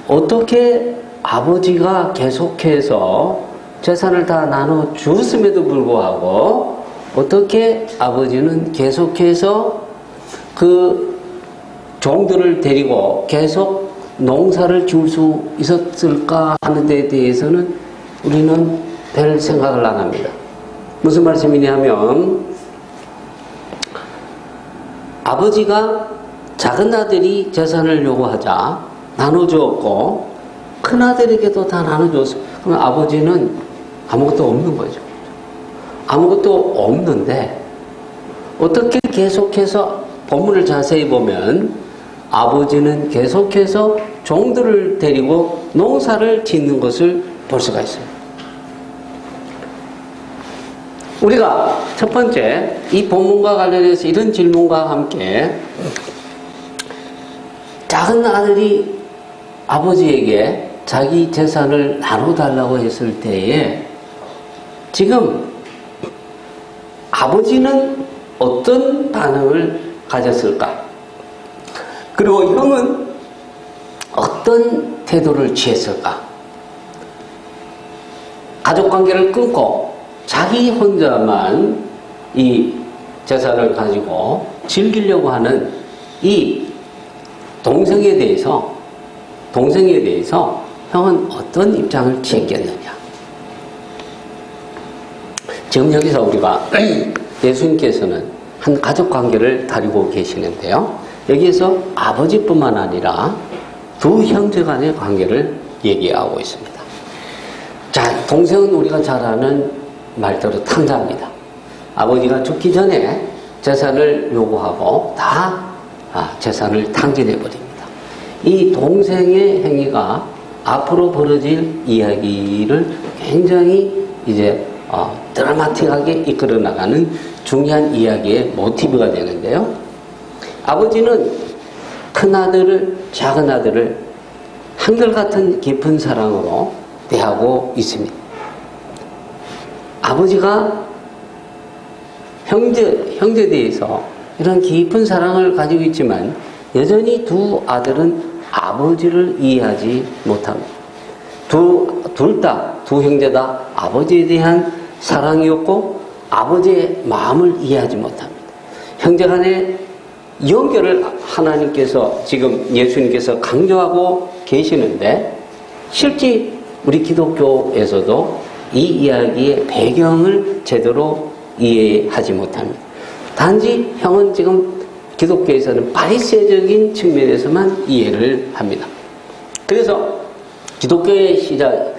어떻게 아버지가 계속해서 재산을 다 나눠 주었음에도 불구하고 어떻게 아버지는 계속해서 그 종들을 데리고 계속 농사를 지을 수 있었을까 하는 데 대해서는 우리는 별 생각을 안 합니다. 무슨 말씀이냐 하면, 아버지가 작은 아들이 재산을 요구하자 나눠주었고 큰 아들에게도 다 나눠줬어. 그럼 아버지는 아무것도 없는 거죠. 아무것도 없는데 어떻게 계속해서 본문을 자세히 보면 아버지는 계속해서 종들을 데리고 농사를 짓는 것을 볼 수가 있습니다. 우리가 첫 번째 이 본문과 관련해서 이런 질문과 함께, 작은 아들이 아버지에게 자기 재산을 나눠달라고 했을 때에 지금 아버지는 어떤 반응을 가졌을까? 그리고 형은 어떤 태도를 취했을까? 가족관계를 끊고 자기 혼자만 이 재산을 가지고 즐기려고 하는 이 동생에 대해서 형은 어떤 입장을 취했겠느냐? 지금 여기서 우리가 예수님께서는 한 가족관계를 다루고 계시는데요, 여기에서 아버지뿐만 아니라 두 형제 간의 관계를 얘기하고 있습니다. 자, 동생은 우리가 잘 아는 말대로 탕자입니다. 아버지가 죽기 전에 재산을 요구하고 다 재산을 탕진해버립니다. 이 동생의 행위가 앞으로 벌어질 이야기를 굉장히 이제 드라마틱하게 이끌어 나가는 중요한 이야기의 모티브가 되는데요. 아버지는 큰 아들을, 작은 아들을 한결같은 깊은 사랑으로 대하고 있습니다. 아버지가 형제에 대해서 이런 깊은 사랑을 가지고 있지만 여전히 두 아들은 아버지를 이해하지 못합니다. 두 형제 다 아버지에 대한 사랑이 없고 아버지의 마음을 이해하지 못합니다. 형제 간의 연결을 하나님께서 지금 예수님께서 강조하고 계시는데 실제 우리 기독교에서도 이 이야기의 배경을 제대로 이해하지 못합니다. 단지 형은 지금 기독교에서는 바리새적인 측면에서만 이해를 합니다. 그래서 기독교의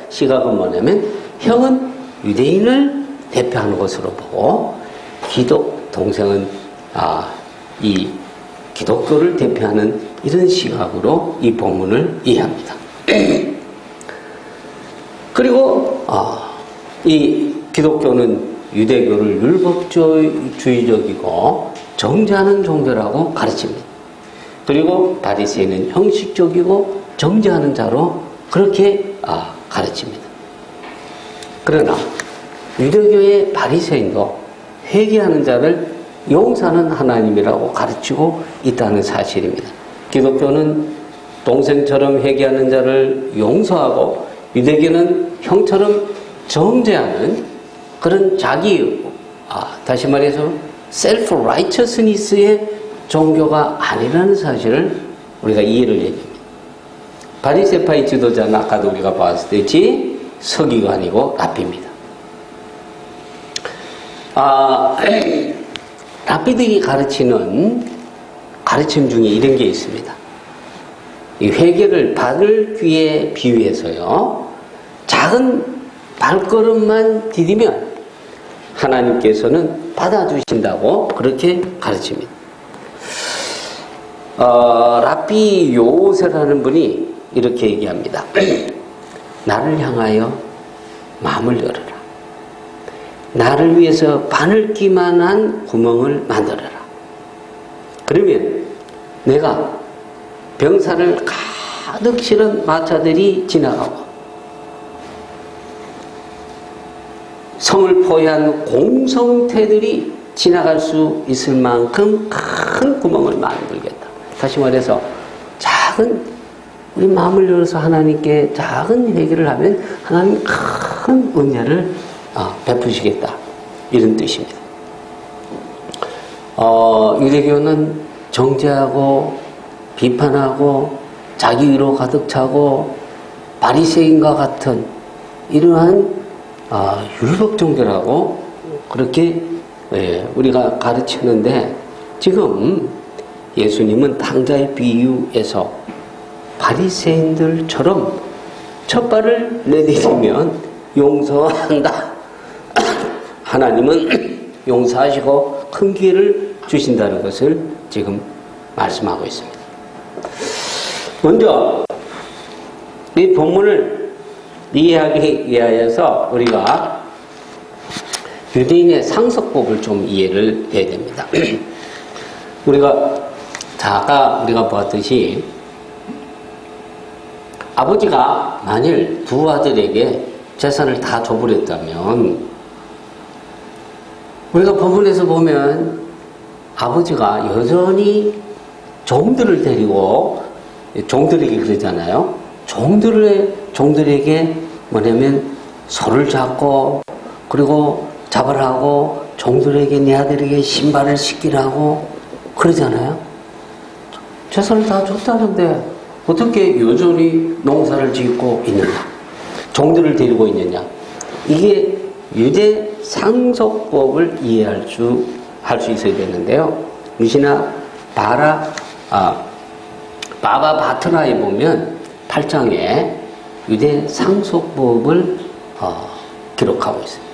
시각은 뭐냐면 형은 유대인을 대표하는 것으로 보고 동생은 이 기독교를 대표하는 이런 시각으로 이 본문을 이해합니다. 그리고 이 기독교는 유대교를 율법주의적이고 정죄하는 종교라고 가르칩니다. 그리고 바리새인은 형식적이고 정죄하는 자로 그렇게 가르칩니다. 그러나 유대교의 바리새인도 회개하는 자를 용서하는 하나님이라고 가르치고 있다는 사실입니다. 기독교는 동생처럼 회개하는 자를 용서하고 유대교는 형처럼 정죄하는 그런 다시 말해서 셀프 라이처스니스의 종교가 아니라는 사실을 우리가 이해를 해야 됩니다. 바리새파의 지도자는 아까도 우리가 봤듯이 서기관이고 랍비입니다. 랍비들이 가르치는 가르침 중에 이런 게 있습니다. 이 회개를 받을 귀에 비유해서요, 작은 발걸음만 디디면 하나님께서는 받아주신다고 그렇게 가르칩니다. 랍비 요세라는 분이 이렇게 얘기합니다. 나를 향하여 마음을 열어라. 나를 위해서 바늘기만한 구멍을 만들어라. 그러면 내가 병사를 가득 실은 마차들이 지나가고 성을 포위한 공성태들이 지나갈 수 있을 만큼 큰 구멍을 만들겠다. 다시 말해서 우리 마음을 열어서 하나님께 작은 회개를 하면 하나님 큰 은혜를 베푸시겠다. 이런 뜻입니다. 유대교는 정죄하고 비판하고 자기 의로 가득 차고 바리새인과 같은 이러한 율법 종교라고 그렇게 우리가 가르치는데 지금 예수님은 탕자의 비유에서 바리새인들처럼 첫 발을 내디디면 용서한다. 하나님은 용서하시고 큰 기회를 주신다는 것을 지금 말씀하고 있습니다. 먼저 이 본문을 이해하기 위하여서 우리가 유대인의 상속법을 좀 이해를 해야 됩니다. 아까 우리가 보았듯이 아버지가 만일 두 아들에게 재산을 다 줘버렸다면 우리가 법원에서 보면 아버지가 여전히 종들을 데리고 종들에게 그러잖아요. 종들에게 뭐냐면 소를 잡고 그리고 잡으라고 종들에게 내 아들에게 신발을 신기라고 그러잖아요. 재산을 다 줬다는데 어떻게 여전히 농사를 짓고 있느냐? 종들을 데리고 있느냐? 이게 유대 상속법을 이해할 수 있어야 되는데요. 미시나 바바 바트라에 보면 8장에 유대 상속법을 기록하고 있습니다.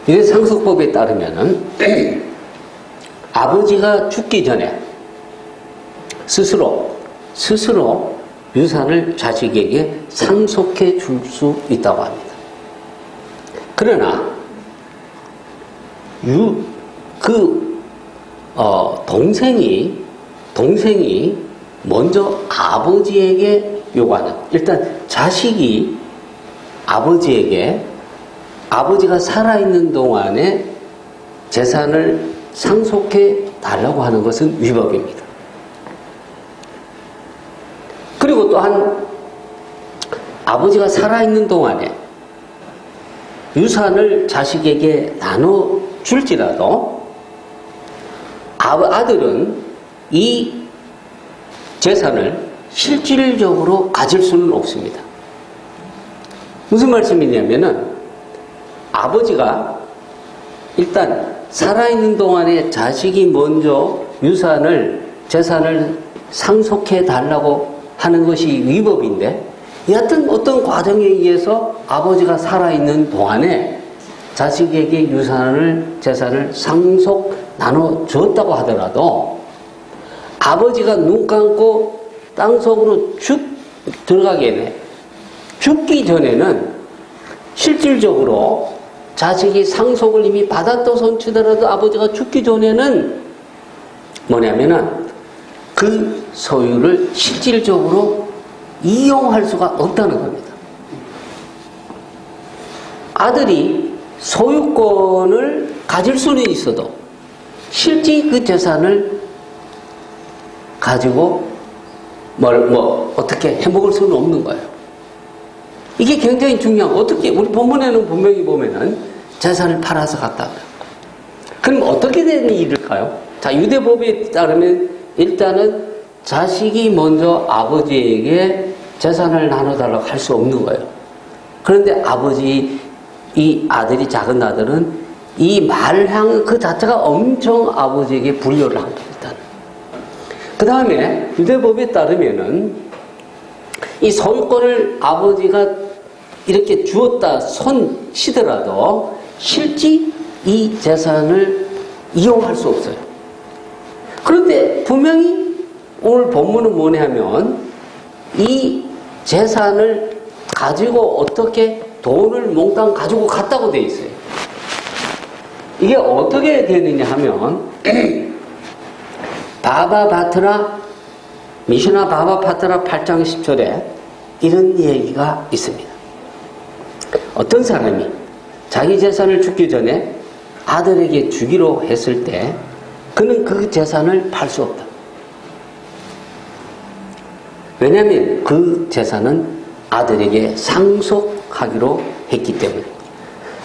이 상속법에 따르면은 아버지가 죽기 전에 스스로 유산을 자식에게 상속해 줄 수 있다고 합니다. 그러나 동생이 먼저 아버지에게 요구하는, 일단 자식이 아버지가 살아있는 동안에 재산을 상속해 달라고 하는 것은 위법입니다. 그리고 또한 아버지가 살아있는 동안에 유산을 자식에게 나눠줄지라도 아들은 이 재산을 실질적으로 가질 수는 없습니다. 무슨 말씀이냐면은 아버지가 일단 살아있는 동안에 자식이 먼저 재산을 상속해 달라고 하는 것이 위법인데, 여하튼 어떤 과정에 의해서 아버지가 살아있는 동안에 자식에게 재산을 상속 나눠줬다고 하더라도 아버지가 눈 감고 땅속으로 들어가게 돼. 죽기 전에는 실질적으로 자식이 상속을 이미 받았다고 손치더라도 아버지가 죽기 전에는 뭐냐면은 그 소유를 실질적으로 이용할 수가 없다는 겁니다. 아들이 소유권을 가질 수는 있어도 실제 그 재산을 가지고 어떻게 해먹을 수는 없는 거예요. 이게 굉장히 중요한, 어떻게, 우리 본문에는 분명히 보면은 재산을 팔아서 갔다 그래요. 그럼 어떻게 되는 일일까요? 자, 유대법에 따르면 일단은 자식이 먼저 아버지에게 재산을 나눠달라고 할 수 없는 거예요. 그런데 이 아들이, 작은 아들은 이 말향 그 자체가 엄청 아버지에게 불효를 한 겁니다. 그 다음에 유대법에 따르면은 이 소유권을 아버지가 이렇게 주었다 손치더라도 실제 이 재산을 이용할 수 없어요. 그런데 분명히 오늘 본문은 뭐냐면 이 재산을 가지고 어떻게 돈을 몽땅 가지고 갔다고 돼 있어요. 이게 어떻게 되느냐 하면 미시나 바바바트라 8장 10절에 이런 얘기가 있습니다. 어떤 사람이 자기 재산을 죽기 전에 아들에게 주기로 했을 때 그는 그 재산을 팔 수 없다. 왜냐하면 그 재산은 아들에게 상속하기로 했기 때문에,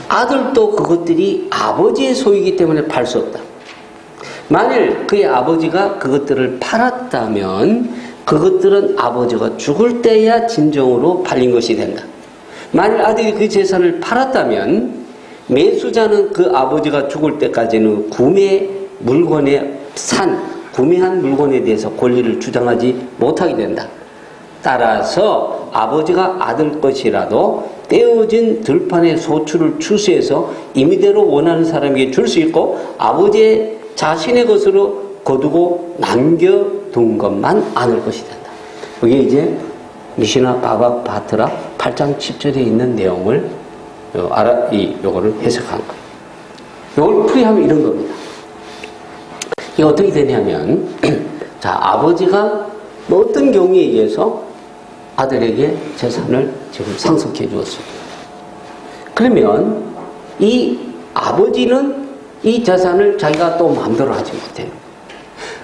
아들도 그것들이 아버지의 소유이기 때문에 팔 수 없다. 만일 그의 아버지가 그것들을 팔았다면 그것들은 아버지가 죽을 때야 진정으로 팔린 것이 된다. 만일 아들이 그 재산을 팔았다면 매수자는 그 아버지가 죽을 때까지는 구매한 물건에 대해서 권리를 주장하지 못하게 된다. 따라서 아버지가 아들 것이라도 떼어진 들판의 소출을 추수해서 임의대로 원하는 사람에게 줄 수 있고, 아버지의 자신의 것으로 거두고 남겨둔 것만 안을 것이 된다. 그게 이제 미시나 바바바트라 8장 10절에 있는 내용을 요거를 해석한 거예요. 요걸 풀이하면 이런 겁니다. 이게 어떻게 되냐면 자, 아버지가 어떤 경우에 의해서 아들에게 재산을 지금 상속해 주었습니다. 그러면 이 아버지는 이 재산을 자기가 또 마음대로 하지 못해요.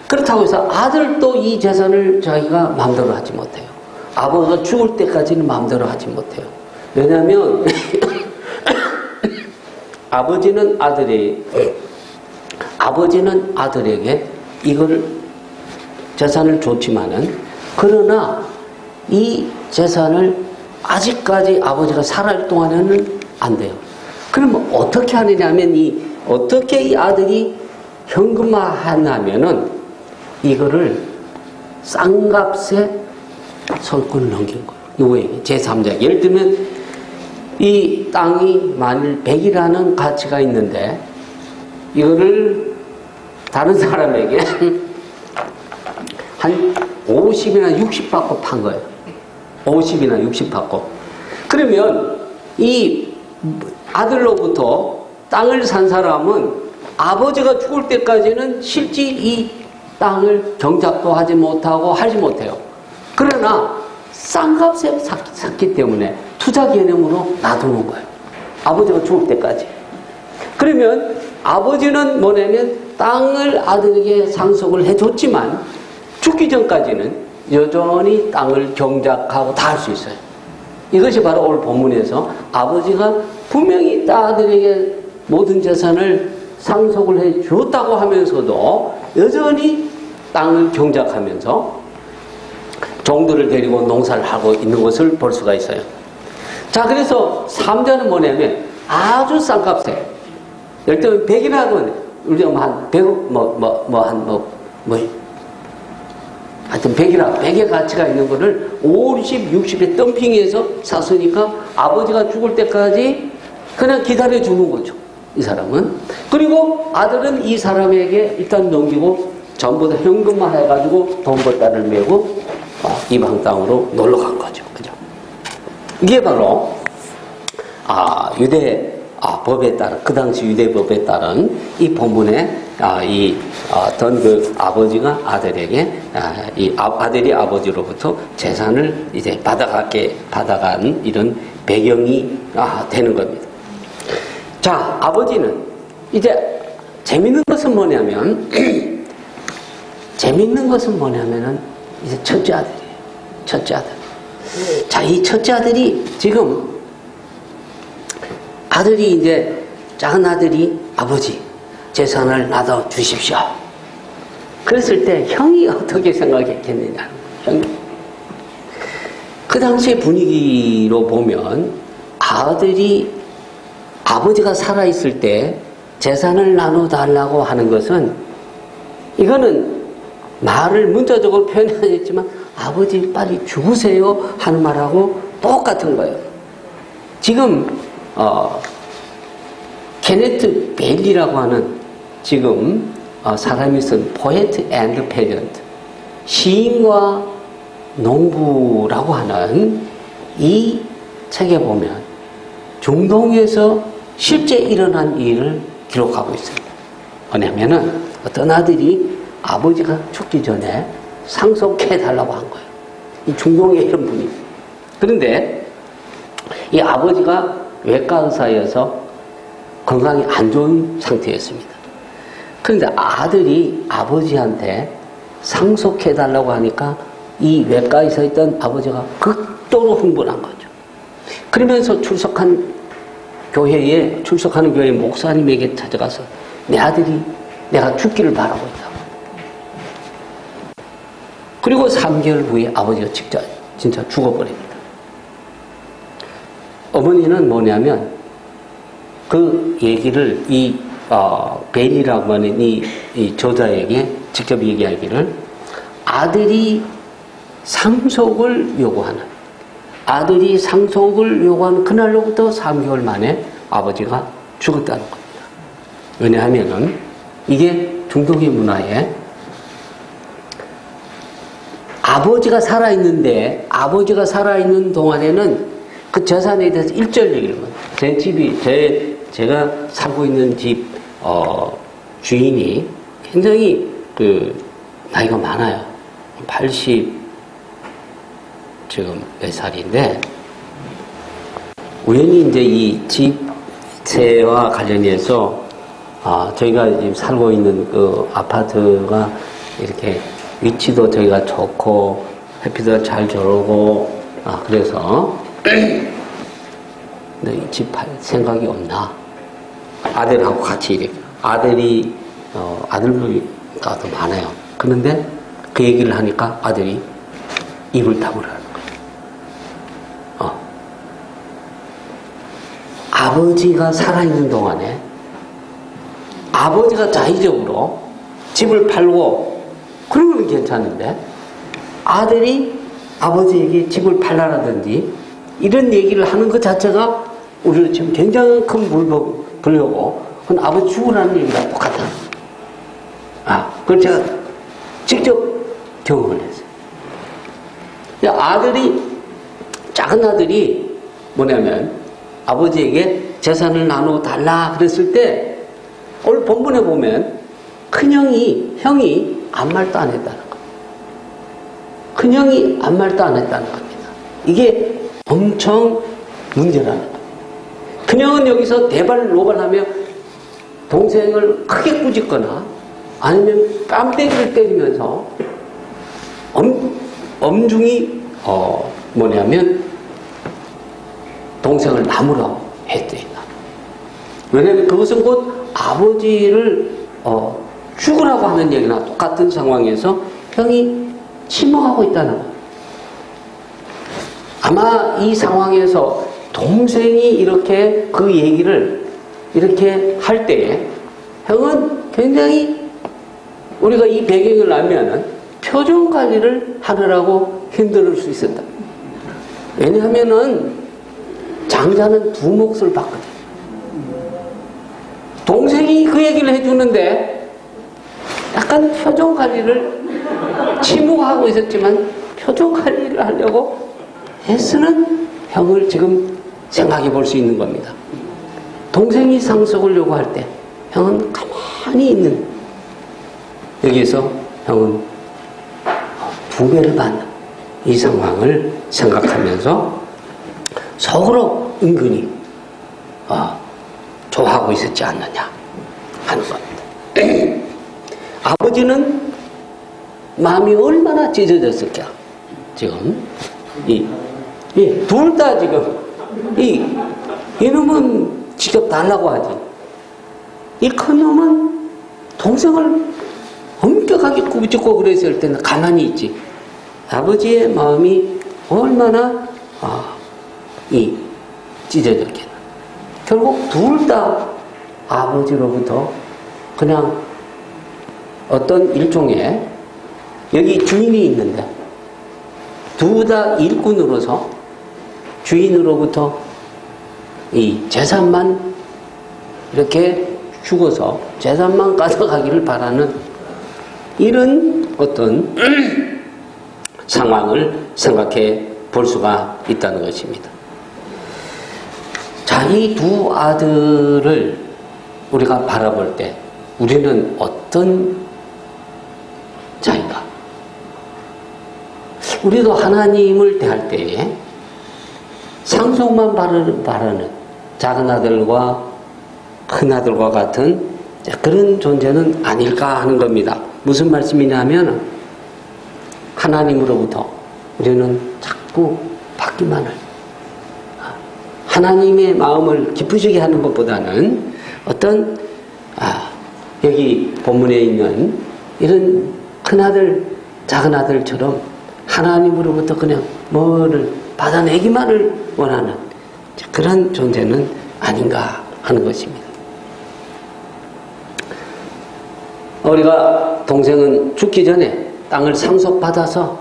그렇다고 해서 아들도 이 재산을 자기가 마음대로 하지 못해요. 아버지가 죽을 때까지는 마음대로 하지 못해요. 왜냐하면 아버지는 아들에게 이거를 재산을 줬지만은, 그러나 이 재산을 아직까지 아버지가 살아있을 동안에는 안 돼요. 그러면 어떻게 하느냐 하면 어떻게 이 아들이 현금화하냐면은 이거를 싼 값에 소유권을 넘긴 거예요. 누구에게? 제3자에게. 예를 들면 이 땅이 만일 100이라는 가치가 있는데 이거를 다른 사람에게 한 50이나 60 받고 판 거예요. 50이나 60 받고. 그러면 이 아들로부터 땅을 산 사람은 아버지가 죽을 때까지는 실제 이 땅을 경작도 하지 못하고 하지 못해요. 그러나 싼 값에 샀기 때문에 투자 개념으로 놔두는 거예요. 아버지가 죽을 때까지. 그러면 아버지는 뭐냐면 땅을 아들에게 상속을 해줬지만 죽기 전까지는 여전히 땅을 경작하고 다 할 수 있어요. 이것이 바로 오늘 본문에서 아버지가 분명히 아들에게 모든 재산을 상속을 해 주었다고 하면서도 여전히 땅을 경작하면서 종들을 데리고 농사를 하고 있는 것을 볼 수가 있어요. 자, 그래서 3자는 뭐냐면 아주 싼 값에, 예를 들면 100이라고, 우리가 한 100억, 하여튼 100의 가치가 있는 거를 50, 60에 덤핑해서 샀으니까 아버지가 죽을 때까지 그냥 기다려 주는 거죠. 이 사람은. 그리고 아들은 이 사람에게 일단 넘기고 전부 다 현금화 해가지고 돈 벌다를 메고 이방 땅으로 놀러 간 거죠. 그죠? 이게 바로, 유대 법에 따른, 그 당시 유대 법에 따른 이 본문에, 어떤 그 아버지가 아들에게, 아들이 아버지로부터 재산을 이제 받아간 이런 배경이 되는 겁니다. 자, 아버지는 이제 재밌는 것은 뭐냐면은 이제 첫째 아들이에요. 첫째 아들. 자, 이 첫째 아들이 지금 아들이 이제 작은 아들이 아버지 재산을 나눠 주십시오. 그랬을 때 형이 어떻게 생각했겠느냐. 형이. 그 당시의 분위기로 보면 아버지가 살아있을 때 재산을 나눠달라고 하는 것은 이거는 말을 문자적으로 표현하겠지만 아버지 빨리 죽으세요 하는 말하고 똑같은 거예요. 지금 케네트 베일리라고 하는 지금 사람이 쓴 포에트 앤드 페전트, 시인과 농부라고 하는 이 책에 보면 중동에서 실제 일어난 일을 기록하고 있습니다. 뭐냐면은 어떤 아들이 아버지가 죽기 전에 상속해달라고 한 거예요. 이 중동의 이런 분위기. 그런데 이 아버지가 외과 의사여서 건강이 안 좋은 상태였습니다. 그런데 아들이 아버지한테 상속해달라고 하니까 이 외과 의사였던 아버지가 극도로 흥분한 거죠. 그러면서 출석하는 교회 목사님에게 찾아가서 내 아들이 내가 죽기를 바라고 있다고. 그리고 3개월 후에 아버지가 진짜 죽어버립니다. 어머니는 뭐냐면 그 얘기를 베일이라고 하는 이 저자에게 직접 얘기하기를 아들이 상속을 요구하는 그날로부터 3개월 만에 아버지가 죽었다는 겁니다. 왜냐하면은 이게 중동의 문화에 아버지가 살아있는 동안에는 그 재산에 대해서 일절 얘기를 해요. 제 집이, 제가 살고 있는 집, 주인이 굉장히 나이가 많아요. 80, 지금 몇 살인데, 우연히 이제 이 집세와 관련해서, 저희가 지금 살고 있는 그 아파트가 이렇게 위치도 저희가 좋고, 햇빛도 잘 들어오고, 그래서, 이 집 팔 생각이 없나? 아들하고 같이 이렇게. 아들이, 아들들이가 더 많아요. 그런데 그 얘기를 하니까 아들이 입을 다물어 하는 거예요. 아버지가 살아있는 동안에 아버지가 자의적으로 집을 팔고 그러면 괜찮은데 아들이 아버지에게 집을 팔라라든지 이런 얘기를 하는 것 자체가 우리는 지금 굉장히 큰 불려고 그건 아버지 죽으라는 얘기랑 똑같다. 그걸 제가 직접 경험을 했어요. 작은 아들이 뭐냐면 아버지에게 재산을 나누어 달라 그랬을 때 오늘 본문에 보면 형이 아무 말도 안 했다는 겁니다. 큰형이 아무 말도 안 했다는 겁니다. 이게 엄청 문제라는 겁니다. 큰형은 여기서 대발로발하며 동생을 크게 꾸짖거나 아니면 뺨때기를 때리면서 엄중히 동생을 나무라고 했대요. 왜냐하면 그것은 곧 아버지를 죽으라고 하는 얘기나 똑같은 상황에서 형이 침묵하고 있다는 거예요. 아마 이 상황에서 동생이 이렇게 그 얘기를 이렇게 할 때에 형은 굉장히 우리가 이 배경을 알면은 표정 관리를 하느라고 힘들 수 있었다. 왜냐하면은 장자는 두 몫을 받거든. 동생이 그 얘기를 해주는데 약간 표정 관리를 침묵하고 있었지만 표정 관리를 하려고 애쓰는 형을 지금 생각해 볼 수 있는 겁니다. 동생이 상속을 요구할 때 형은 가만히 있는, 여기에서 형은 2배를 받는 이 상황을 생각하면서 속으로 은근히 좋아하고 있었지 않느냐 하는 겁니다. 아버지는 마음이 얼마나 찢어졌을까. 지금 둘 다 지금 이놈은 직접 달라고 하지. 이 큰 놈은 동생을 엄격하게 꾸짖고 그랬을 때는 가만히 있지. 아버지의 마음이 얼마나 찢어졌겠나. 결국 둘 다 아버지로부터 그냥 어떤 일종의, 여기 주인이 있는데 둘 다 일꾼으로서 주인으로부터 이 재산만 이렇게 죽어서 재산만 가져가기를 바라는 이런 어떤 상황을 생각해 볼 수가 있다는 것입니다. 자, 이 두 아들을 우리가 바라볼 때 우리는 어떤 자인가? 우리도 하나님을 대할 때에 상속만 바라는 작은 아들과 큰 아들과 같은 그런 존재는 아닐까 하는 겁니다. 무슨 말씀이냐면 하나님으로부터 우리는 자꾸 받기만을, 하나님의 마음을 기쁘시게 하는 것보다는 어떤 여기 본문에 있는 이런 큰아들 작은 아들처럼 하나님으로부터 그냥 뭐를 받아내기만을 원하는 그런 존재는 아닌가 하는 것입니다. 우리가 동생은 죽기 전에 땅을 상속받아서,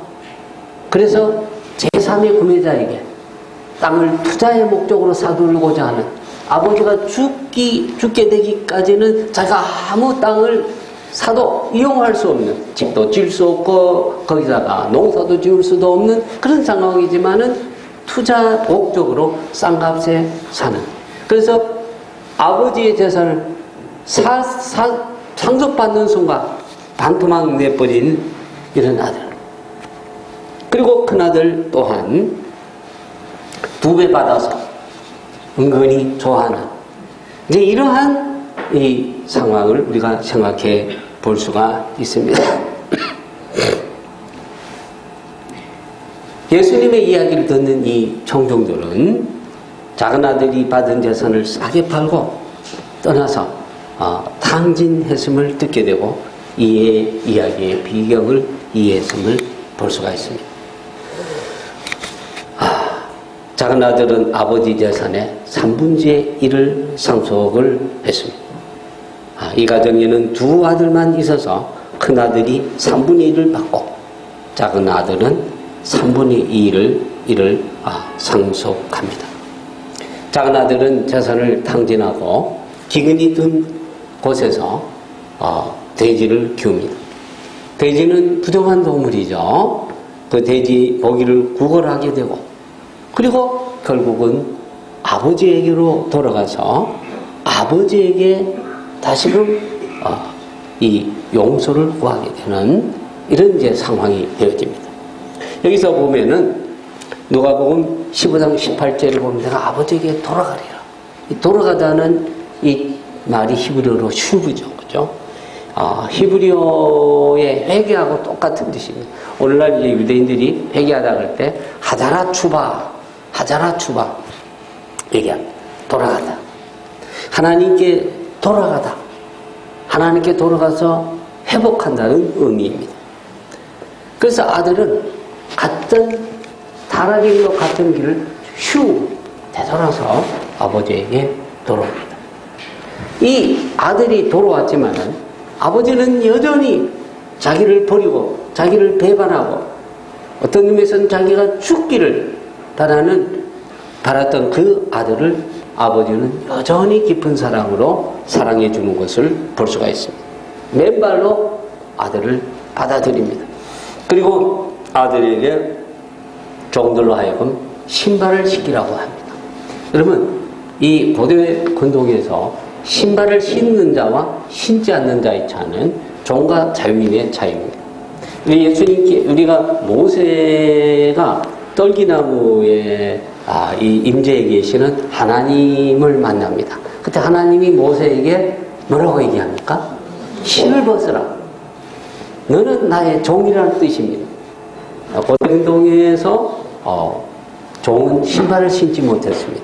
그래서 제3의 구매자에게 땅을 투자의 목적으로 사두고자 하는, 아버지가 죽게 되기까지는 자기가 아무 땅을 사도 이용할 수 없는, 집도 지을 수 없고 거기다가 농사도 지을 수도 없는 그런 상황이지만은 투자 목적으로 싼 값에 사는, 그래서 아버지의 재산을 상속받는 순간 반토막 내버린 이런 아들, 그리고 큰아들 또한 2배 받아서 은근히 좋아하는, 이제 이러한 이 상황을 우리가 생각해 볼 수가 있습니다. 예수님의 이야기를 듣는 이 청중들은 작은 아들이 받은 재산을 싸게 팔고 떠나서 탕진했음을 듣게 되고 이의 이야기의 비경을 이해했음을 볼 수가 있습니다. 작은 아들은 아버지 재산의 3분의 1을 상속을 했습니다. 이 가정에는 2 아들만 있어서 큰 아들이 3분의 1을 받고 작은 아들은 3분의 2를 상속합니다. 작은 아들은 재산을 탕진하고 기근이 든 곳에서 돼지를 키웁니다. 돼지는 부정한 동물이죠. 그 돼지 먹이를 구걸하게 되고, 그리고 결국은 아버지에게로 돌아가서 아버지에게 다시금 이 용서를 구하게 되는 이런 이제 상황이 되어집니다. 여기서 보면은 누가복음 15장 18절을 보면 내가 아버지에게 돌아가리라. 돌아가다는 이 말이 히브리어로 슈브죠, 그죠? 히브리어의 회개하고 똑같은 뜻입니다. 오늘날 이제 유대인들이 회개하다 그럴 때 하자라 추바 얘기합니다. 돌아가다. 하나님께 돌아가다. 하나님께 돌아가서 회복한다는 의미입니다. 그래서 아들은 같은 타락일로 같은 길을 슉 되돌아서 아버지에게 돌아옵니다. 이 아들이 돌아왔지만은 아버지는 여전히 자기를 버리고 자기를 배반하고 어떤 의미에서는 자기가 죽기를 바랐던 그 아들을 아버지는 여전히 깊은 사랑으로 사랑해 주는 것을 볼 수가 있습니다. 맨발로 아들을 받아들입니다. 그리고 아들에게 종들로 하여금 신발을 신기라고 합니다. 여러분, 이 고대 근동에서 신발을 신는 자와 신지 않는 자의 차는 종과 자유인의 차이입니다. 예수님께 우리가 모세가 떨기나무에 이 임재에 계시는 하나님을 만납니다. 그때 하나님이 모세에게 뭐라고 얘기합니까? 신을 벗으라. 너는 나의 종이라는 뜻입니다. 고대 근동에서 종은 신발을 신지 못했습니다.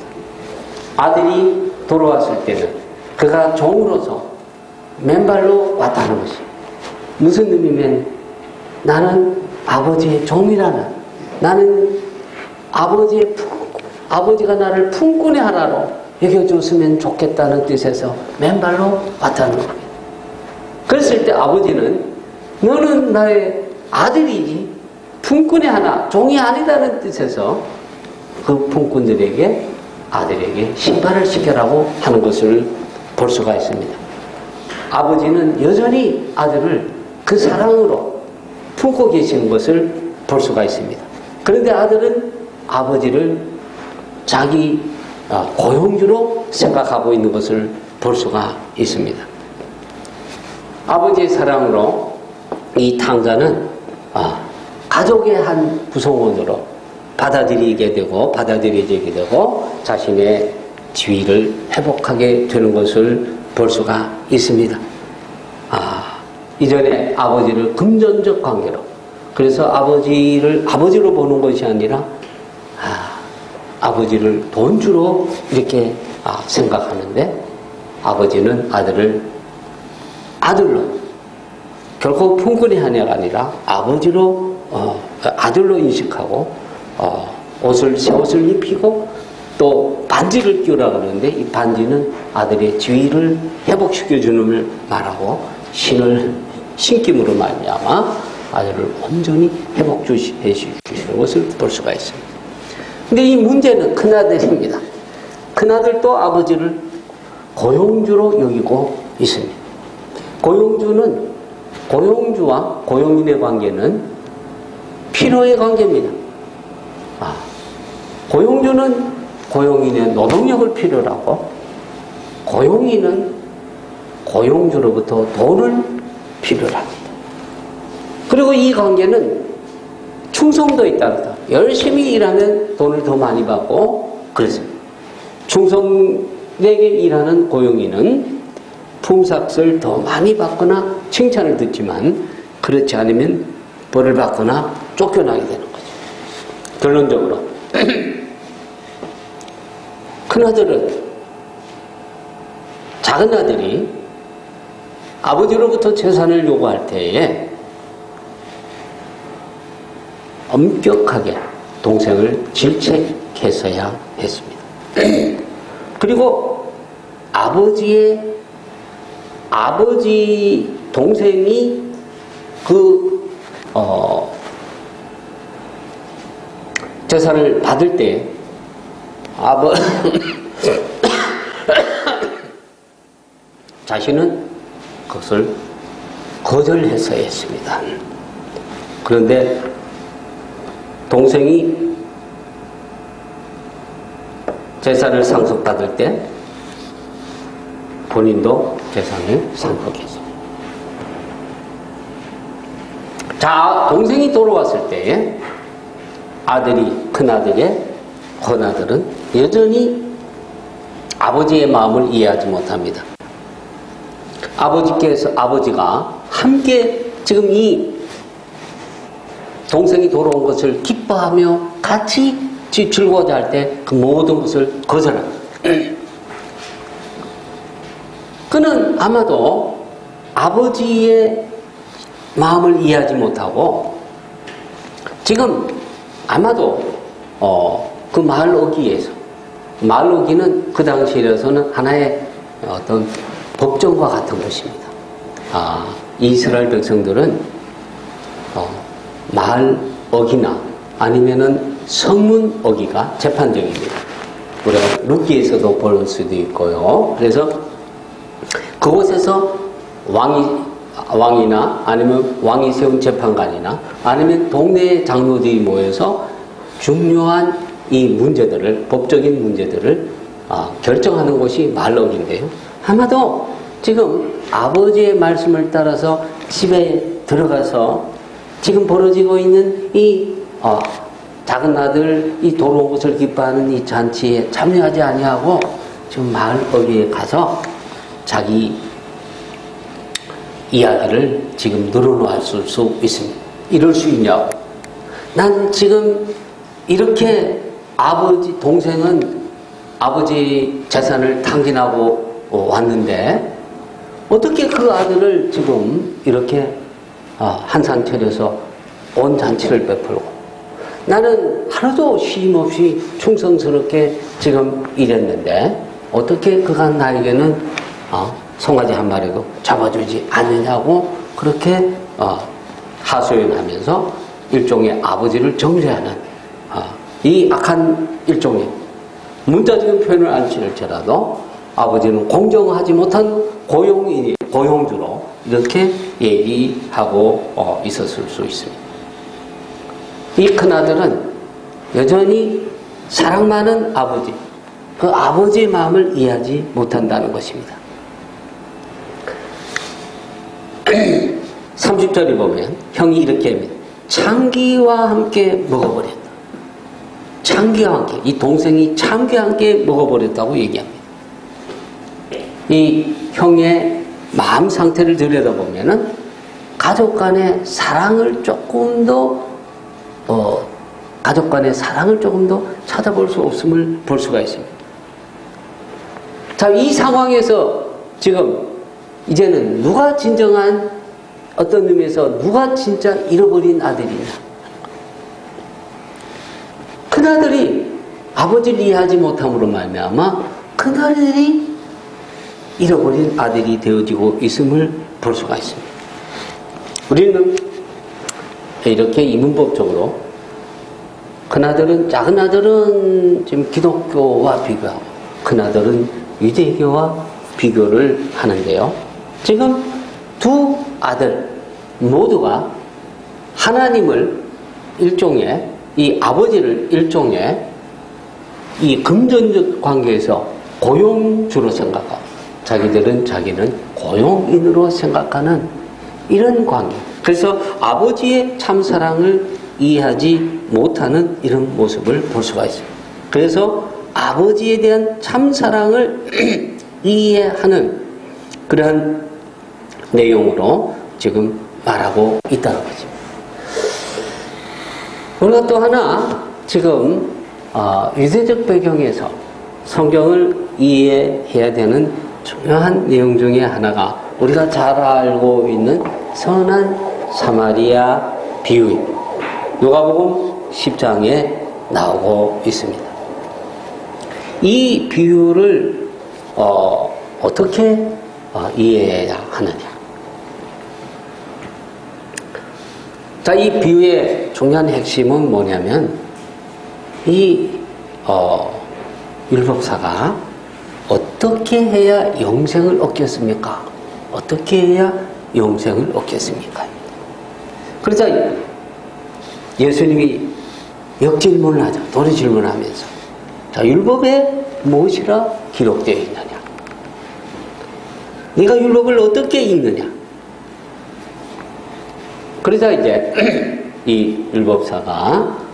아들이 돌아왔을 때는 그가 종으로서 맨발로 왔다는 것이 무슨 의미면 나는 아버지의 종이라는, 나는 아버지가 나를 품꾼의 하나로 여겨줬으면 좋겠다는 뜻에서 맨발로 왔다는 겁니다. 그랬을 때 아버지는 너는 나의 아들이지 품꾼의 하나, 종이 아니다는 뜻에서 그 품꾼들에게 아들에게 신발을 시켜라고 하는 것을 볼 수가 있습니다. 아버지는 여전히 아들을 그 사랑으로 품고 계시는 것을 볼 수가 있습니다. 그런데 아들은 아버지를 자기 고용주로 생각하고 있는 것을 볼 수가 있습니다. 아버지의 사랑으로 이 탕자는 가족의 한 구성원으로 받아들이게 되고 자신의 지위를 회복하게 되는 것을 볼 수가 있습니다. 이전에 아버지를 금전적 관계로, 그래서 아버지를 아버지로 보는 것이 아니라 아버지를 돈주로 이렇게 생각하는데, 아버지는 아들을 아들로, 결코 품꾼의 하나가 아니라 아버지로 아들로 인식하고 새 옷을 입히고 또 반지를 끼우라 그러는데, 이 반지는 아들의 지위를 회복시켜주는 말하고 신을 신김으로 말미암아 아들을 온전히 회복해 주시는 것을 볼 수가 있습니다. 근데 이 문제는 큰아들입니다. 큰아들도 아버지를 고용주로 여기고 있습니다. 고용주와 고용인의 관계는 필요의 관계입니다. 고용주는 고용인의 노동력을 필요로 하고, 고용인은 고용주로부터 돈을 필요로 합니다. 그리고 이 관계는 충성도에 따르다. 열심히 일하면 돈을 더 많이 받고 그렇습니다. 충성되게 일하는 고용인은 품삯을 더 많이 받거나 칭찬을 듣지만, 그렇지 않으면 벌을 받거나 쫓겨나게 되는 거죠. 결론적으로 큰아들은, 작은 아들이 아버지로부터 재산을 요구할 때에 엄격하게 동생을 질책했어야 했습니다. 그리고 동생이 재산을 받을 때 자신은 그것을 거절해서 했습니다. 그런데 동생이 제사를 상속받을 때 본인도 재산을 상속했습니다. 자, 동생이 돌아왔을 때 큰아들의 큰아들은 여전히 아버지의 마음을 이해하지 못합니다. 아버지가 함께 지금 이 동생이 돌아온 것을 기뻐하며 같이 즐거워하자 할 때 그 모든 것을 거절합니다. 그는 아마도 아버지의 마음을 이해하지 못하고 지금 아마도 그 말 어기에서 말 어기는 그 당시에서는 하나의 어떤 법정과 같은 것입니다. 이스라엘 백성들은 말 어기나 아니면은 성문 어기가 재판정입니다. 우리가 룻기에서도 볼 수도 있고요. 그래서 그곳에서 왕이나 아니면 왕이 세운 재판관이나 아니면 동네 장로들이 모여서 중요한 이 문제들을, 법적인 문제들을 결정하는 곳이 말럭인데요. 아마도 지금 아버지의 말씀을 따라서 집에 들어가서 지금 벌어지고 있는 이 작은 아들 이 돌아온 것을 기뻐하는 이 잔치에 참여하지 아니하고 지금 마을 어귀에 가서 자기 이야기를 지금 늘어놓을 수 있습니다. 이럴 수 있냐고. 난 지금 이렇게 동생은 아버지 재산을 탕진하고 왔는데 어떻게 그 아들을 지금 이렇게 한상 차려서 온 잔치를 베풀고 나는 하루도 쉼 없이 충성스럽게 지금 일했는데 어떻게 그가 나에게는 송아지 한 마리도 잡아주지 않느냐고 그렇게 하소연하면서 일종의 아버지를 정죄하는 이 악한 일종의 문자적인 표현을 안 쓸지라도 아버지는 공정하지 못한 고용주로 이렇게 얘기하고 있었을 수 있습니다. 이 큰아들은 여전히 사랑 많은 아버지, 그 아버지의 마음을 이해하지 못한다는 것입니다. 30절에 보면 형이 이렇게 합니다. 창기와 함께 먹어버렸다. 창기와 함께, 이 동생이 창기와 함께 먹어버렸다고 얘기합니다. 이 형의 마음 상태를 들여다보면은 가족 간의 사랑을 조금 더 찾아볼 수 없음을 볼 수가 있습니다. 자, 이 상황에서 지금 이제는 누가 진정한 어떤 의미에서 누가 진짜 잃어버린 아들이냐. 큰아들이 아버지를 이해하지 못함으로 말미암아 큰아들이 잃어버린 아들이 되어지고 있음을 볼 수가 있습니다. 우리는 이렇게 이문법적으로 작은 아들은 지금 기독교와 비교하고 큰아들은 유대교와 비교를 하는데요. 지금 두 아들 모두가 하나님을 일종의 이 아버지를 일종의 이 금전적 관계에서 고용주로 생각하고 자기는 고용인으로 생각하는 이런 관계. 그래서 아버지의 참사랑을 이해하지 못하는 이런 모습을 볼 수가 있습니다. 그래서 아버지에 대한 참사랑을 이해하는 그러한 내용으로 지금 말하고 있다는 거죠. 우리가 또 하나 지금 유대적 배경에서 성경을 이해해야 되는 중요한 내용 중에 하나가 우리가 잘 알고 있는 선한 사마리아 비유, 누가복음 10장에 나오고 있습니다. 이 비유를 어떻게 이해해야 하느냐. 자, 이 비유의 중요한 핵심은 뭐냐면 이 율법사가 어떻게 해야 영생을 얻겠습니까? 어떻게 해야 영생을 얻겠습니까? 그러자 예수님이 역질문을 하죠. 도리 질문하면서. 자, 율법에 무엇이라 기록되어 있느냐? 네가 율법을 어떻게 읽느냐? 그러자 이제 이 율법사가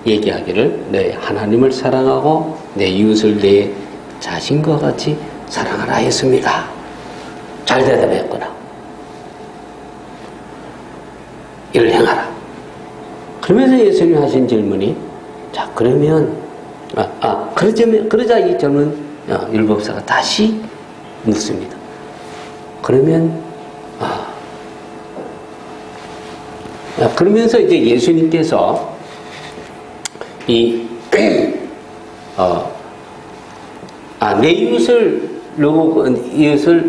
얘기하기를 내 하나님을 사랑하고 내 이웃을 내 자신과 같이 사랑하라 했습니다. 잘 대답했구나. 이를 행하라. 그러면서 예수님이 하신 질문이 자 그러면 그러자 이 젊은 율법사가 다시 묻습니다. 그러면 그러면서 이제 예수님께서 내 이웃을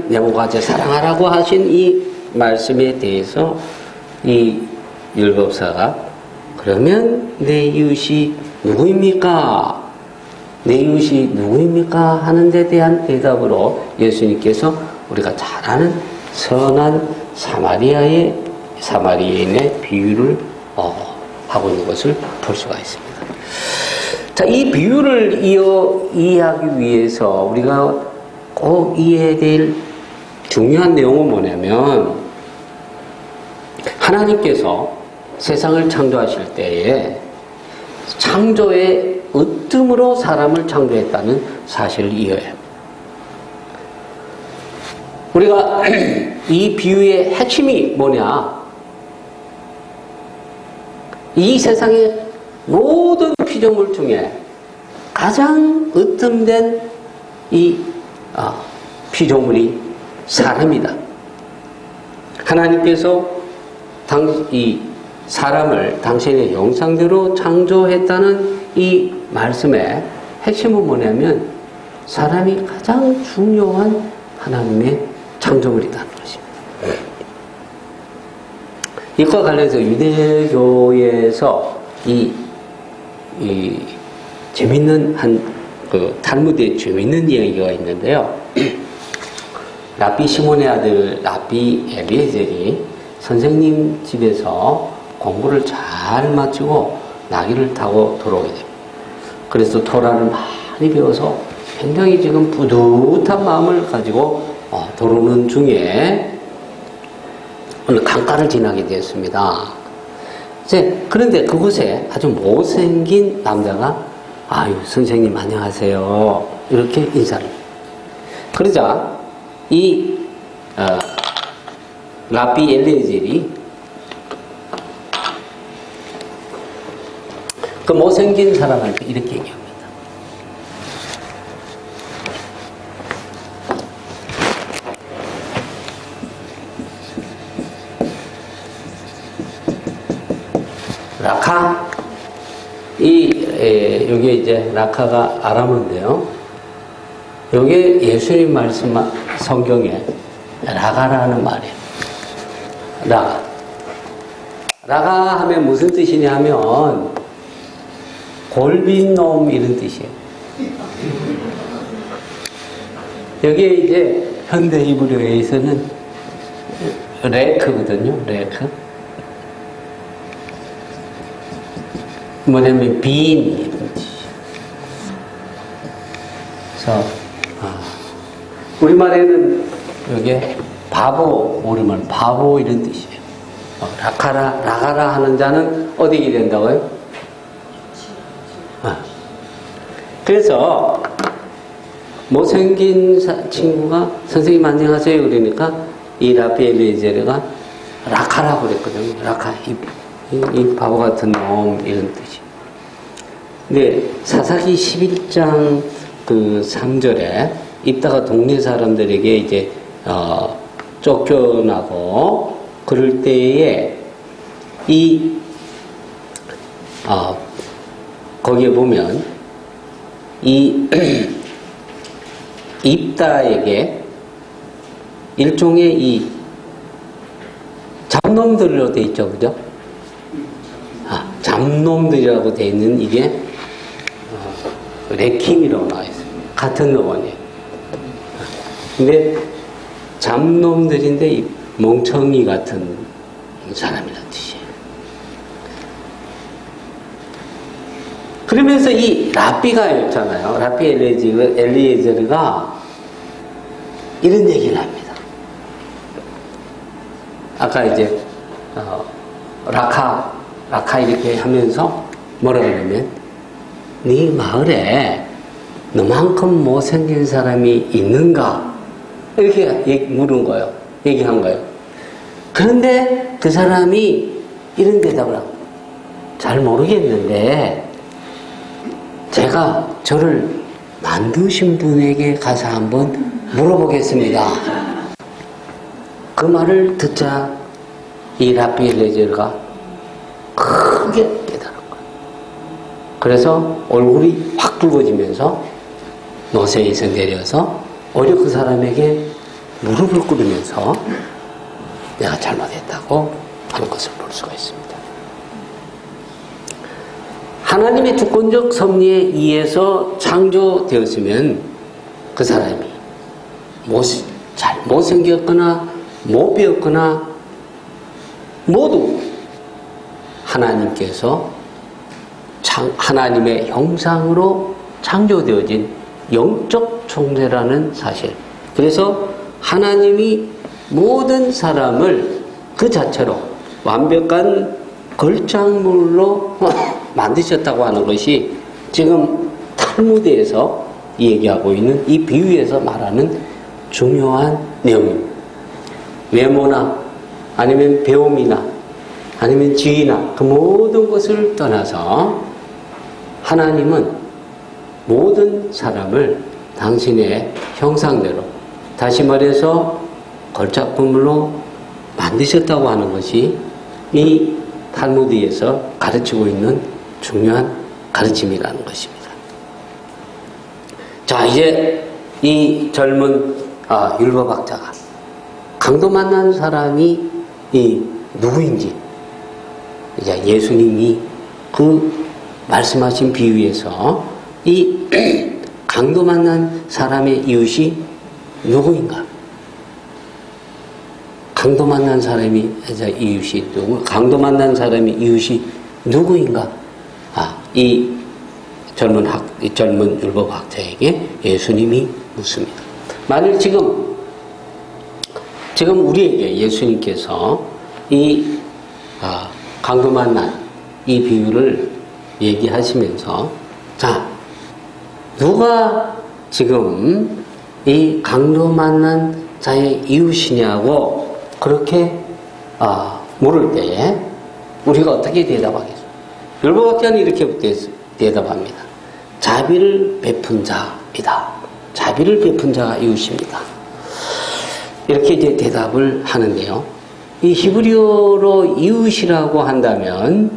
내가 같이 사랑하라고 하신 이 말씀에 대해서 이 율법사가 그러면 내 이웃이 누구입니까? 내 이웃이 누구입니까? 하는 데 대한 대답으로 예수님께서 우리가 잘 아는 선한 사마리아인의 비유를 하고 있는 것을 볼 수가 있습니다. 자, 이 비유를 이해하기 위해서 우리가 꼭 이해해야 될 중요한 내용은 뭐냐면 하나님께서 세상을 창조하실 때에 창조의 으뜸으로 사람을 창조했다는 사실을 이해해야 합니다. 우리가 이 비유의 핵심이 뭐냐? 이 세상의 모든 피조물 중에 가장 으뜸된 이 피조물이 사람이다. 하나님께서 이 사람을 당신의 형상대로 창조했다는 이 말씀의 핵심은 뭐냐면 사람이 가장 중요한 하나님의 창조물이라는 것입니다. 이것과 관련해서 유대교에서 이 재밌는 탈무드에 재밌는 이야기가 있는데요. 랍비 시몬의 아들 랍비 엘리에젤이 선생님 집에서 공부를 잘 마치고 나귀를 타고 돌아오게 됩니다. 그래서 토라를 많이 배워서 굉장히 지금 뿌듯한 마음을 가지고 돌아오는 중에 어느 강가를 지나게 되었습니다. 그런데 그곳에 아주 못생긴 남자가 아유 선생님 안녕하세요 이렇게 인사를. 그러자 이 랍비 엘리에젤이 그 못생긴 사람한테 이렇게 얘기합니다. 라카, 요게 이제 라카가 아람어인데요. 요게 예수님 말씀 성경에 라가라는 말이에요. 라가 하면 무슨 뜻이냐 하면 골빈놈 이런 뜻이에요. 여기에 이제 현대 히브리어에서는 레크거든요. 레크. 뭐냐면 빈 이런 뜻이에요. 그래서 우리말에는 이게 바보, 우리말 바보 이런 뜻이에요. 라가라 하는 자는 어디게 된다고요? 그래서 못생긴 친구가 선생님 안녕하세요 그러니까 이 랍비 엘리에젤가 라카라고 그랬거든요. 라카, 이 바보 같은 놈 이런 뜻이. 근데 사사기 11장 그 3절에 입다가 동네 사람들에게 이제 쫓겨나고 그럴 때에 거기에 보면 이 입다에게 일종의 이 잡놈들로 돼 있죠, 그죠? 잡놈들이라고 돼 있는 이게 레킴이라고 나와 있어요. 같은 어원이에요. 근데 잡놈들인데 이 멍청이 같은 사람이라는 뜻이에요. 그러면서 이 랍비가 있잖아요. 랍비 엘리에제르가 이런 얘기를 합니다. 아까 이제 라카 이렇게 하면서 뭐라 그러면 네 마을에 너만큼 못생긴 사람이 있는가? 이렇게 물은 거예요. 얘기한 거예요. 그런데 그 사람이 이런 대답을 하고 잘 모르겠는데 제가 저를 만드신 분에게 가서 한번 물어보겠습니다. 그 말을 듣자 이 랍비 엘리에제르가 크게 깨달은 거예요. 그래서 얼굴이 확 붉어지면서 노새에서 내려서 오히려 그 사람에게 무릎을 꿇으면서 내가 잘못했다고 하는 것을 볼 수가 있습니다. 하나님의 주권적 섭리에 의해서 창조되었으면 그 사람이 잘 못생겼거나 못 배웠거나 모두 하나님께서 하나님의 형상으로 창조되어진 영적 존재라는 사실. 그래서 하나님이 모든 사람을 그 자체로 완벽한 걸작물로 만드셨다고 하는 것이 지금 탈무드에서 얘기하고 있는 이 비유에서 말하는 중요한 내용입니다. 외모나 아니면 배움이나 아니면 지위나 그 모든 것을 떠나서 하나님은 모든 사람을 당신의 형상대로, 다시 말해서 걸작품으로 만드셨다고 하는 것이 이 탈무드에서 가르치고 있는 중요한 가르침이라는 것입니다. 자, 이제 이 젊은 율법학자가 강도 만난 사람이 누구인지 이제 예수님이 그 말씀하신 비유에서 이 강도 만난 사람의 이웃이 누구인가? 강도 만난 사람이 이웃이 누구? 강도 만난 사람이 이웃이 누구인가? 이 젊은 율법학자에게 예수님이 묻습니다. 만일 지금 우리에게 예수님께서 이 강도 만난 이 비유를 얘기하시면서 자, 누가 지금 이 강도 만난 자의 이웃이냐고 그렇게 물을 때에 우리가 어떻게 대답하겠어요? 율법학자는 이렇게 대답합니다. 자비를 베푼 자이다. 자비를 베푼 자가 이웃입니다. 이렇게 이제 대답을 하는데요. 이 히브리어로 이웃이라고 한다면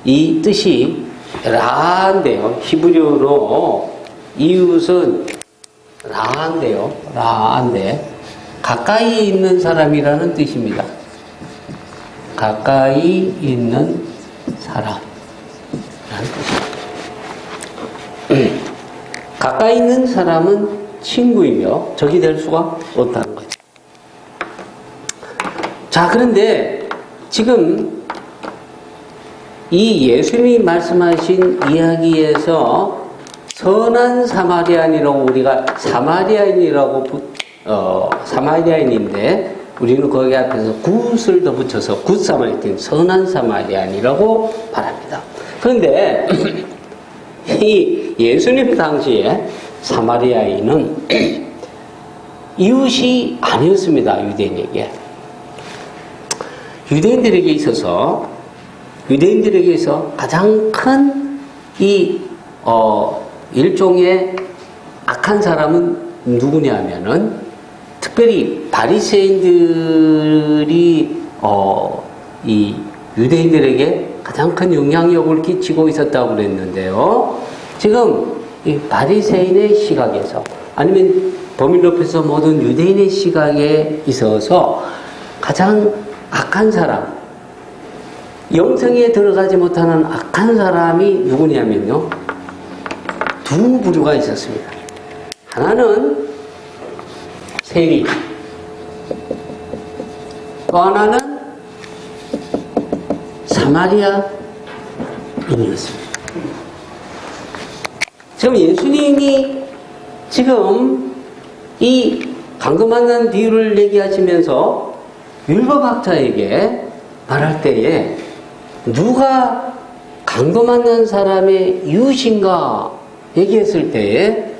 이 뜻이 라인데요. 히브리어로 이웃은 라인데 가까이 있는 사람이라는 뜻입니다. 가까이 있는 사람이라는 뜻입니다. 가까이 있는 사람은 친구이며 적이 될 수가 없다는 거죠. 자, 그런데 지금 이 예수님이 말씀하신 이야기에서 선한 사마리아인이라고 우리가 사마리아인인데 우리는 거기 앞에서 굿을 더 붙여서 굿 사마리아인, 선한 사마리아인이라고 말합니다. 그런데 이 예수님 당시에 사마리아인은 이웃이 아니었습니다. 유대인들에게 있어서 가장 큰 이 일종의 악한 사람은 누구냐면은 특별히 바리새인들이 이 유대인들에게 가장 큰 영향력을 끼치고 있었다고 그랬는데요. 지금 이 바리새인의 시각에서 아니면 범위 높여서 모든 유대인의 시각에 있어서 가장 악한 사람, 영성에 들어가지 못하는 악한 사람이 누구냐면요. 두 부류가 있었습니다. 하나는 세리. 또 하나는 사마리아인이었습니다. 지금 예수님이 지금 이 강도 만난 비유를 얘기하시면서 율법학자에게 말할 때에 누가 강도 만난 사람의 이웃인가 얘기했을 때에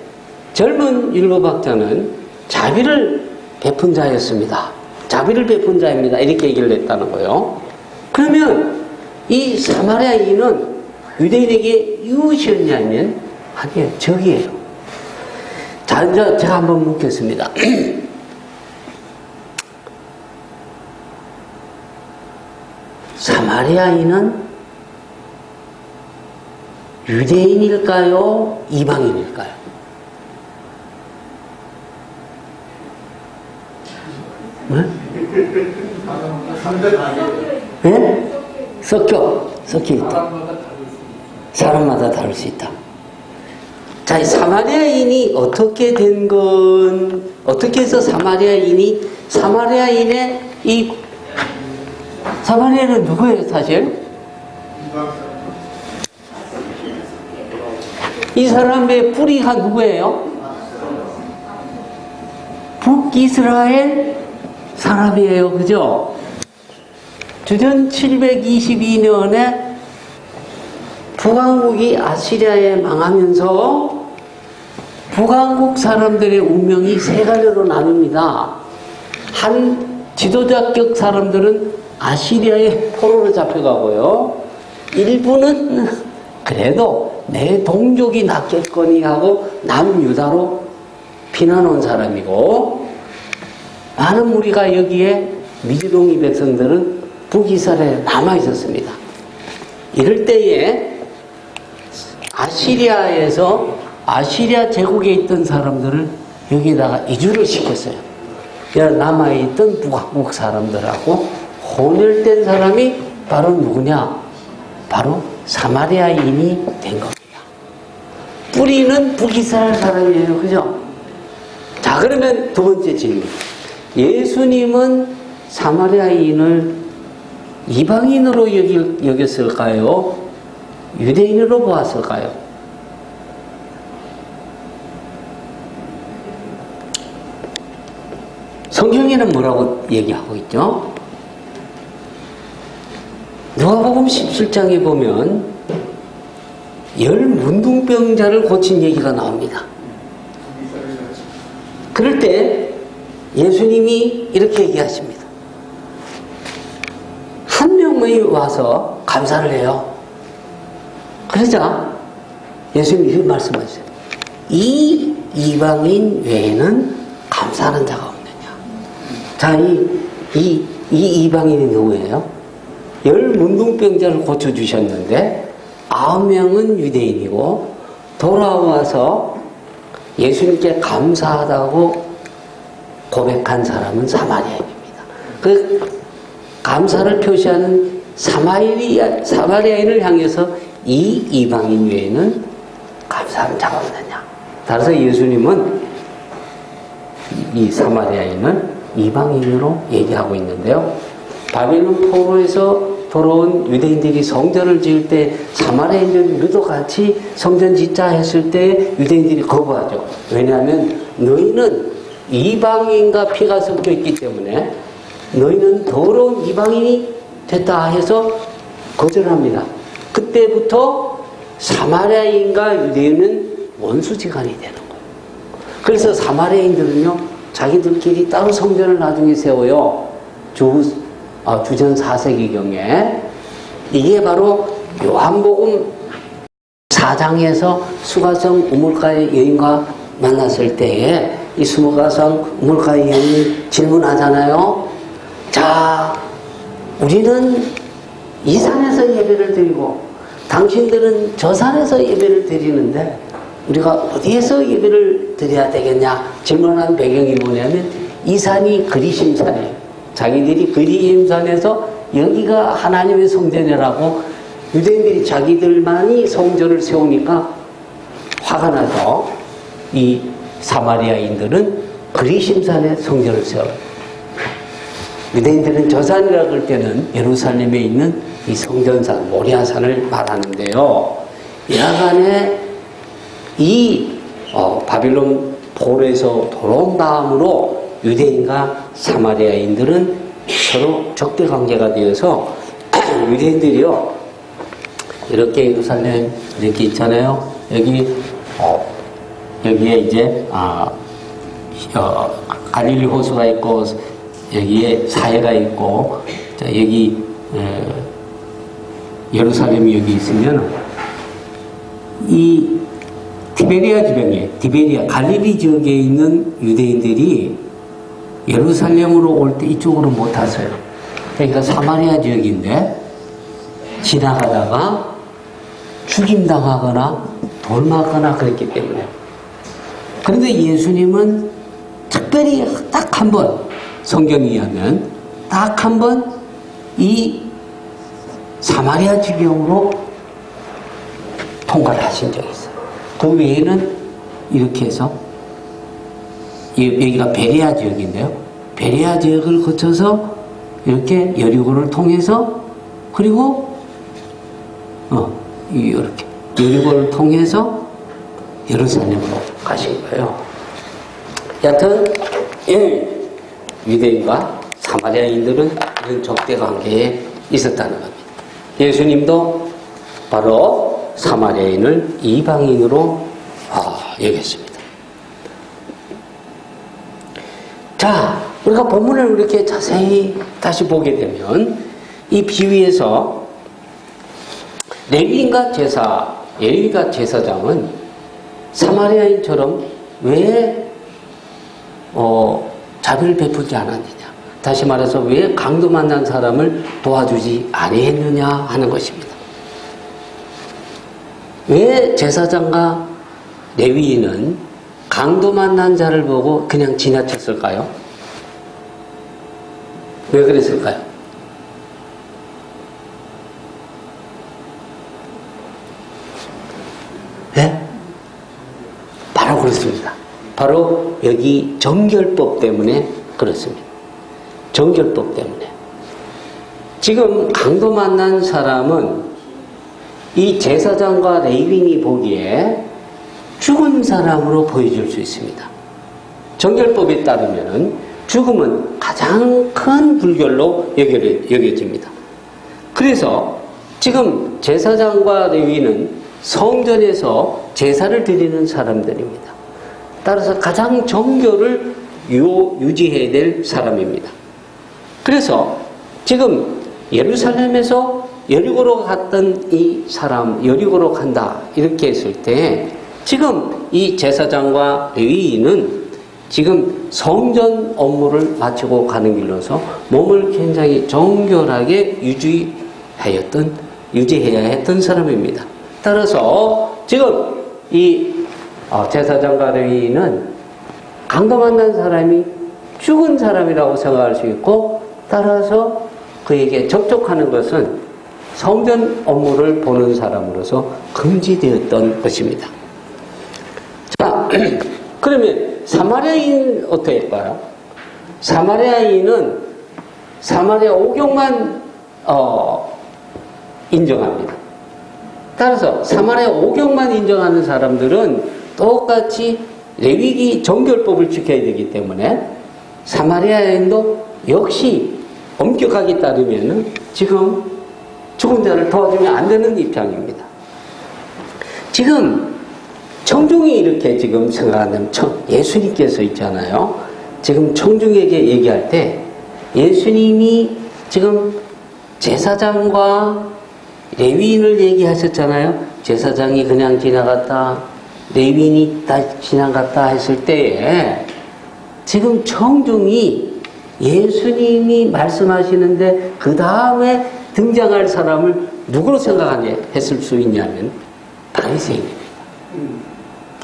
젊은 율법학자는 자비를 베푼 자였습니다. 자비를 베푼 자입니다. 이렇게 얘기를 했다는 거예요. 그러면 이 사마리아인은 유대인에게 이웃이었냐면 아니에요. 적이에요. 자, 이제 제가 한번 묻겠습니다. 사마리아인은 유대인일까요? 이방인일까요? 네? 네? 섞여 있다. 사람마다 다를 수 있다. 자, 이 사마리아인이 어떻게 된 건, 어떻게 해서 사마리아인의 사마리아는 누구예요, 사실? 이 사람의 뿌리가 누구예요? 북이스라엘 사람이에요. 그죠? 주전 722년에 북왕국이 아시리아에 망하면서 북왕국 사람들의 운명이 세 갈래로 나눕니다. 한 지도자격 사람들은 아시리아의 포로로 잡혀가고요. 일부는 그래도 내 동족이 낫겠거니 하고 남유다로 피난 온 사람이고, 많은 무리가 여기에 미지동이 백성들은 북이스라엘에 남아 있었습니다. 이럴 때에 아시리아 제국에 있던 사람들을 여기다가 이주를 시켰어요. 남아있던 북왕국 사람들하고 혼혈된 사람이 바로 누구냐? 바로 사마리아인이 된 겁니다. 뿌리는 북이스라엘 사람이에요. 그죠? 자, 그러면 두 번째 질문. 예수님은 사마리아인을 이방인으로 여겼을까요? 유대인으로 보았을까요? 성경에는 뭐라고 얘기하고 있죠? 누가복음 17장에 보면 10문둥병자를 고친 얘기가 나옵니다. 그럴 때 예수님이 이렇게 얘기하십니다. 한 명이 와서 감사를 해요. 그러자 예수님이 이렇게 말씀하셨어요. 이 이방인 외에는 감사하는 자가 없느냐. 자, 이 이방인이 누구예요? 10문둥병자를 고쳐주셨는데 9명은 유대인이고 돌아와서 예수님께 감사하다고 고백한 사람은 사마리아인입니다. 그 감사를 표시하는 사마리아인을 향해서 이 이방인 외에는 감사하는 자가 없느냐. 따라서 예수님은 이 사마리아인을 이방인으로 얘기하고 있는데요. 바벨론 포로에서 돌아온 유대인들이 성전을 지을 때 사마리아인들도 같이 성전 짓자 했을 때 유대인들이 거부하죠. 왜냐하면 너희는 이방인과 피가 섞여 있기 때문에 너희는 더러운 이방인이 됐다 해서 거절합니다. 그때부터 사마리아인과 유대인은 원수지간이 되는 거예요. 그래서 사마리아인들은요, 자기들끼리 따로 성전을 나중에 세워요. 주전 4세기경에. 이게 바로 요한복음 4장에서 수가성 우물가의 여인과 만났을 때에 이 수가성 우물가의 여인이 질문하잖아요. 자, 우리는 이 산에서 예배를 드리고 당신들은 저 산에서 예배를 드리는데 우리가 어디에서 예배를 드려야 되겠냐? 질문한 배경이 뭐냐면 이 산이 그리심산이에요. 자기들이 그리심산에서 여기가 하나님의 성전이라고 유대인들이 자기들만이 성전을 세우니까 화가 나서 이 사마리아인들은 그리심산에 성전을 세워요. 유대인들은 저 산이라고 할 때는 예루살렘에 있는 이 성전산, 모리아산을 말하는데요. 여하간에 이 바빌론 포로에서 돌아온 다음으로 유대인과 사마리아인들은 서로 적대 관계가 되어서 유대인들이요, 이렇게 예루살렘 이렇게 있잖아요. 여기에 이제 갈릴리 호수가 있고 여기에 사해가 있고, 자, 여기 예루살렘이 여기 있으면 이 티베리아 지방에, 갈릴리 지역에 있는 유대인들이 예루살렘으로 올 때 이쪽으로 못 왔어요. 그러니까 사마리아 지역인데 지나가다가 죽임당하거나 돌맞거나 그랬기 때문에. 그런데 예수님은 특별히 딱 한 번, 성경에 의하면 딱 한 번 이 사마리아 지경으로 통과를 하신 적이 있어요. 그 외에는 이렇게 해서, 여기가 베레아 지역인데요. 베레아 지역을 거쳐서 이렇게 여리고를 통해서, 그리고 이렇게 여리고를 통해서 예루살렘으로 가신 거예요. 여하튼 유대인과 사마리아인들은 이런 적대 관계에 있었다는 겁니다. 예수님도 바로 사마리아인을 이방인으로 여겼습니다. 자, 우리가 본문을 이렇게 자세히 다시 보게 되면 이 비유에서 레위인과 제사장은 사마리아인처럼 왜 자비를 베풀지 않았느냐, 다시 말해서 왜 강도 만난 사람을 도와주지 아니했느냐 하는 것입니다. 왜 제사장과 레위인은 강도 만난 자를 보고 그냥 지나쳤을까요? 왜 그랬을까요? 네? 바로 그렇습니다. 바로 여기 정결법 때문에 그렇습니다. 정결법 때문에. 지금 강도 만난 사람은 이 제사장과 레위인이 보기에 죽은 사람으로 보여줄 수 있습니다. 정결법에 따르면 죽음은 가장 큰 불결로 여겨집니다. 그래서 지금 제사장과 레위인은 성전에서 제사를 드리는 사람들입니다. 따라서 가장 정결을 유지해야 될 사람입니다. 그래서 지금 예루살렘에서 여리고로 갔던 이 사람, 여리고로 간다 이렇게 했을 때 지금 이 제사장과 레위인은 지금 성전 업무를 마치고 가는 길로서 몸을 굉장히 정결하게 유지해야 했던 사람입니다. 따라서 지금 이 제사장과 레위인은 강도 만난 사람이 죽은 사람이라고 생각할 수 있고, 따라서 그에게 접촉하는 것은 성전 업무를 보는 사람으로서 금지되었던 것입니다. 자, 그러면 사마리아인 어떻게 할까요? 사마리아인은 사마리아 오경만 인정합니다. 따라서 사마리아 오경만 인정하는 사람들은 똑같이 레위기 정결법을 지켜야 되기 때문에 사마리아인도 역시 엄격하게 따르면 지금 죽은 자를 도와주면 안 되는 입장입니다. 지금 청중이 이렇게 지금 생각한다면 예수님께서 있잖아요. 지금 청중에게 얘기할 때 예수님이 지금 제사장과 레위인을 얘기하셨잖아요. 제사장이 그냥 지나갔다, 레위인이 지나갔다 했을 때에 지금 청중이 예수님이 말씀하시는데 그 다음에 등장할 사람을 누구로 생각했을 수 있냐면 바리새인입니다.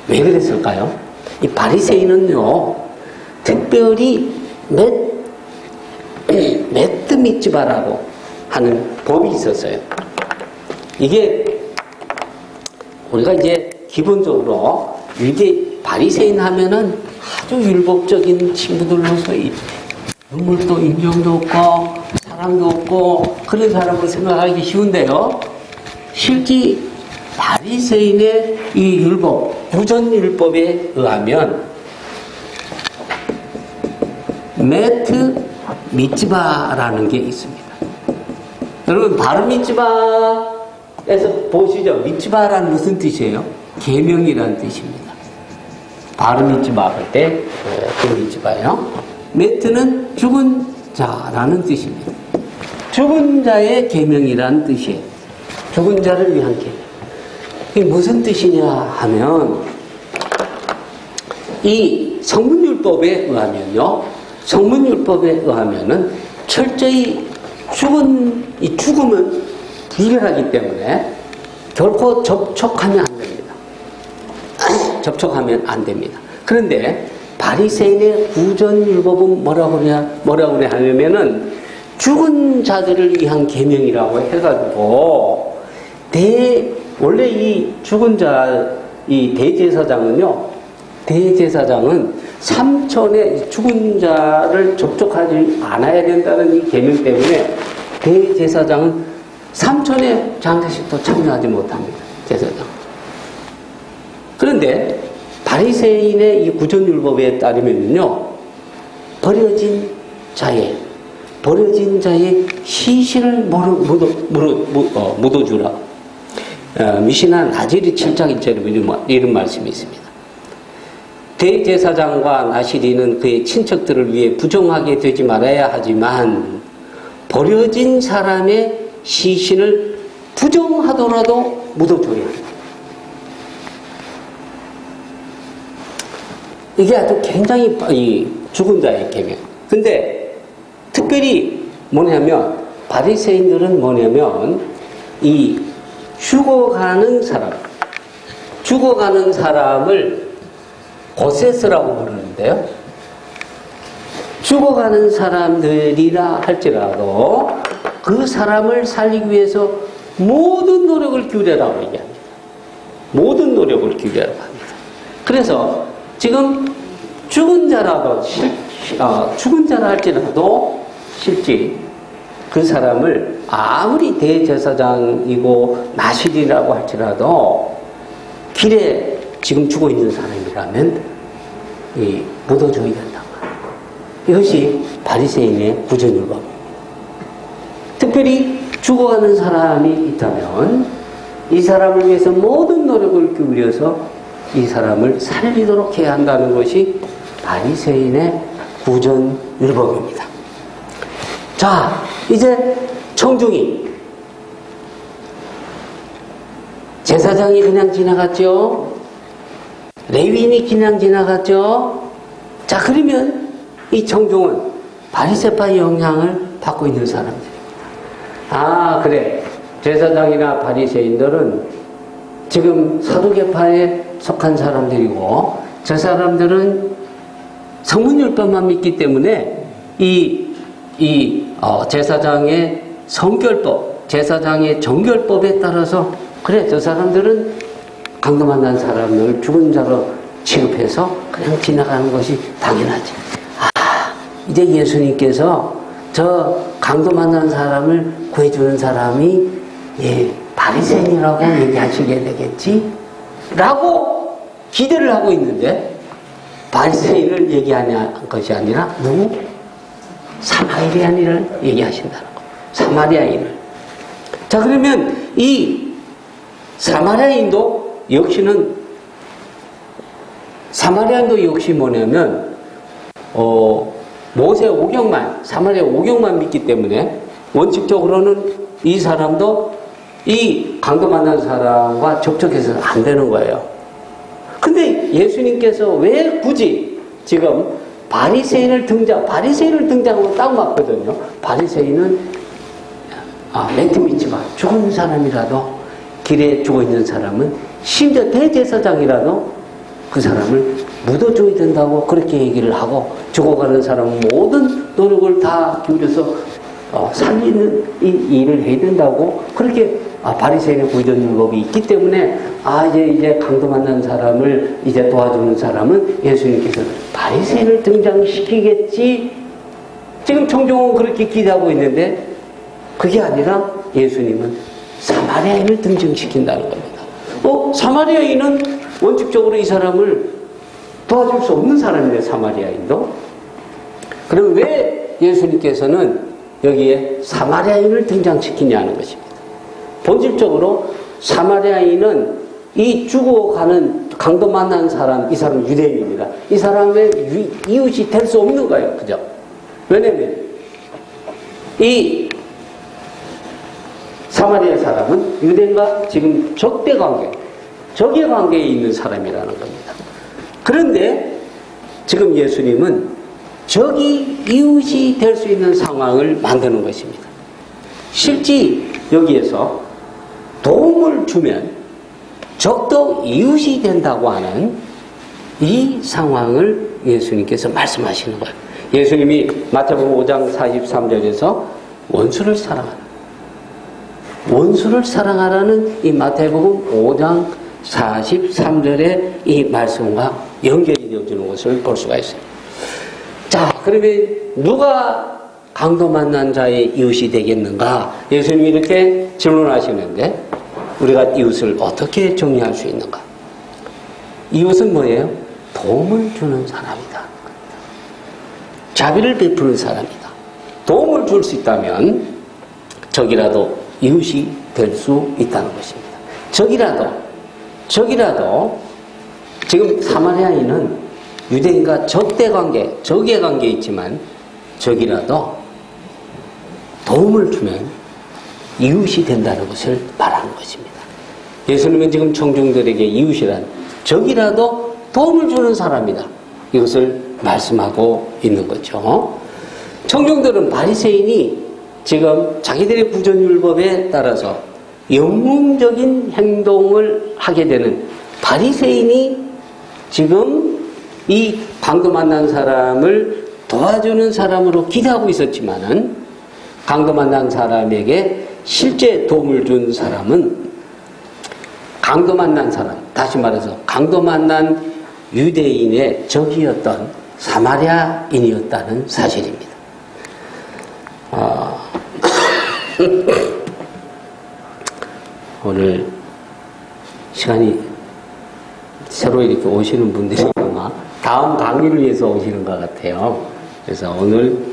왜 그랬을까요? 이 바리새인은요, 특별히 메뜨 미tz바라고 하는 법이 있었어요. 이게 우리가 이제 기본적으로 이게 바리새인 하면은 아주 율법적인 친구들로서 눈물도 인정도 없고 사랑도 없고 그런 사람으로 생각하기 쉬운데요. 실제 바리새인의 이 율법, 구전율법에 의하면 메트 미츠바라는 게 있습니다. 여러분 바르 미츠바에서 보시죠. 미츠바라는 무슨 뜻이에요? 계명이라는 뜻입니다. 바르 미츠바 할 때 그 미츠바예요. 메트는 죽은 자라는 뜻입니다. 죽은 자의 계명이라는 뜻이에요. 죽은 자를 위한 계명. 이게 무슨 뜻이냐 하면 이 성문율법에 의하면요. 성문율법에 의하면은 철저히 이 죽음은 불결하기 때문에 결코 접촉하면 안 됩니다. 접촉하면 안 됩니다. 그런데 바리새인의 구전율법은 뭐라고 그래 하면은 죽은 자들을 위한 계명이라고 해가지고 원래 이 죽은 이 대제사장은 삼천에 죽은 자를 접촉하지 않아야 된다는 이 계명 때문에 대제사장은 삼천의 장례식도 참여하지 못합니다. 제사장. 그런데 바리새인의 이 구전율법에 따르면요, 버려진 자의 시신을 묻어주라. 미시나 나지리 7장 1절에 이런 말씀이 있습니다. 대제사장과 나시리는 그의 친척들을 위해 부정하게 되지 말아야 하지만 버려진 사람의 시신을 부정하더라도 묻어줘야 합니다. 이게 아주 굉장히 죽은 자의 계명. 근데 특별히 뭐냐면 바리새인들은 뭐냐면 이 죽어가는 사람을 고세스라고 부르는데요. 죽어가는 사람들이라 할지라도 그 사람을 살리기 위해서 모든 노력을 기울여라고 얘기합니다. 모든 노력을 기울여라고 합니다. 그래서 지금 죽은 자라 할지라도 실제 그 사람을 아무리 대제사장이고 나실이라고 할지라도 길에 지금 죽어 있는 사람이라면 묻어줘야 된다. 이것이 바리새인의 구전율법입니다. 특별히 죽어가는 사람이 있다면 이 사람을 위해서 모든 노력을 기울여서 이 사람을 살리도록 해야 한다는 것이 바리새인의 구전율법입니다. 자, 이제 청중이 제사장이 그냥 지나갔죠. 레위인이 그냥 지나갔죠. 자, 그러면 이 청중은 바리새파의 영향을 받고 있는 사람들입니다. 아, 그래. 제사장이나 바리새인들은 지금 사두개파에 속한 사람들이고 저 사람들은 성문율법만 믿기 때문에 제사장의 성결법, 제사장의 정결법에 따라서 그래, 저 사람들은 강도 만난 사람을 죽은 자로 취급해서 그냥 지나가는 것이 당연하지. 아, 이제 예수님께서 저 강도 만난 사람을 구해주는 사람이 바리새인이라고 얘기하시게 되겠지? 라고 기대를 하고 있는데 바리새인을 얘기하는 것이 아니라 누구? 사마리아인을 얘기하신다는 거. 사마리아인을. 자, 그러면 이 사마리아인도 역시 뭐냐면 모세 오경만, 사마리아 오경만 믿기 때문에 원칙적으로는 이 사람도 이 강도 만난 사람과 접촉해서는 안 되는 거예요. 근데 예수님께서 왜 굳이 지금 바리새인을 등장하고 딱 맞거든요. 바리새인은 멘트 믿지마. 죽은 사람이라도 길에 죽어있는 사람은 심지어 대제사장이라도 그 사람을 묻어줘야 된다고 그렇게 얘기를 하고 죽어가는 사람은 모든 노력을 다 기울여서 살리는 이 일을 해야 된다고 그렇게 바리새인의 구전율법이 있기 때문에 이제 강도 만난 사람을 이제 도와주는 사람은 예수님께서 바리새인을 등장시키겠지. 지금 청중은 그렇게 기대하고 있는데 그게 아니라 예수님은 사마리아인을 등장시킨다는 겁니다. 사마리아인은 원칙적으로 이 사람을 도와줄 수 없는 사람인데 사마리아인도. 그럼 왜 예수님께서는 여기에 사마리아인을 등장시키냐는 것입니다. 본질적으로 사마리아인은 이 죽어가는 강도 만난 사람, 이 사람은 유대인입니다. 이 사람의 이웃이 될 수 없는 거예요. 그죠? 왜냐면 이 사마리아 사람은 유대인과 지금 적대 관계, 적의 관계에 있는 사람이라는 겁니다. 그런데 지금 예수님은 적이 이웃이 될 수 있는 상황을 만드는 것입니다. 실제 여기에서 도움을 주면 적도 이웃이 된다고 하는 이 상황을 예수님께서 말씀하시는 거예요. 예수님이 마태복음 5장 43절에서 원수를 사랑하라는 이 마태복음 5장 43절의 이 말씀과 연결이 되어지는 것을 볼 수가 있어요. 자, 그러면 누가 강도 만난 자의 이웃이 되겠는가? 예수님이 이렇게 질문하시는데 우리가 이웃을 어떻게 정리할 수 있는가? 이웃은 뭐예요? 도움을 주는 사람이다. 자비를 베푸는 사람이다. 도움을 줄 수 있다면 적이라도 이웃이 될 수 있다는 것입니다. 적이라도 지금 사마리아인은 유대인과 적대 관계, 적의 관계에 있지만 적이라도 도움을 주면 이웃이 된다는 것을 말하는 것입니다. 예수님은 지금 청중들에게 이웃이란 적이라도 도움을 주는 사람이다. 이것을 말씀하고 있는 거죠. 청중들은 바리새인이 지금 자기들의 구전율법에 따라서 영웅적인 행동을 하게 되는 바리새인이 지금 이 강도 만난 사람을 도와주는 사람으로 기대하고 있었지만은 강도 만난 사람에게 실제 도움을 준 사람은 강도 만난 사람, 다시 말해서 강도 만난 유대인의 적이었던 사마리아인이었다는 사실입니다. 오늘 시간이 새로 이렇게 오시는 분들이 아마 다음 강의를 위해서 오시는 것 같아요. 그래서 오늘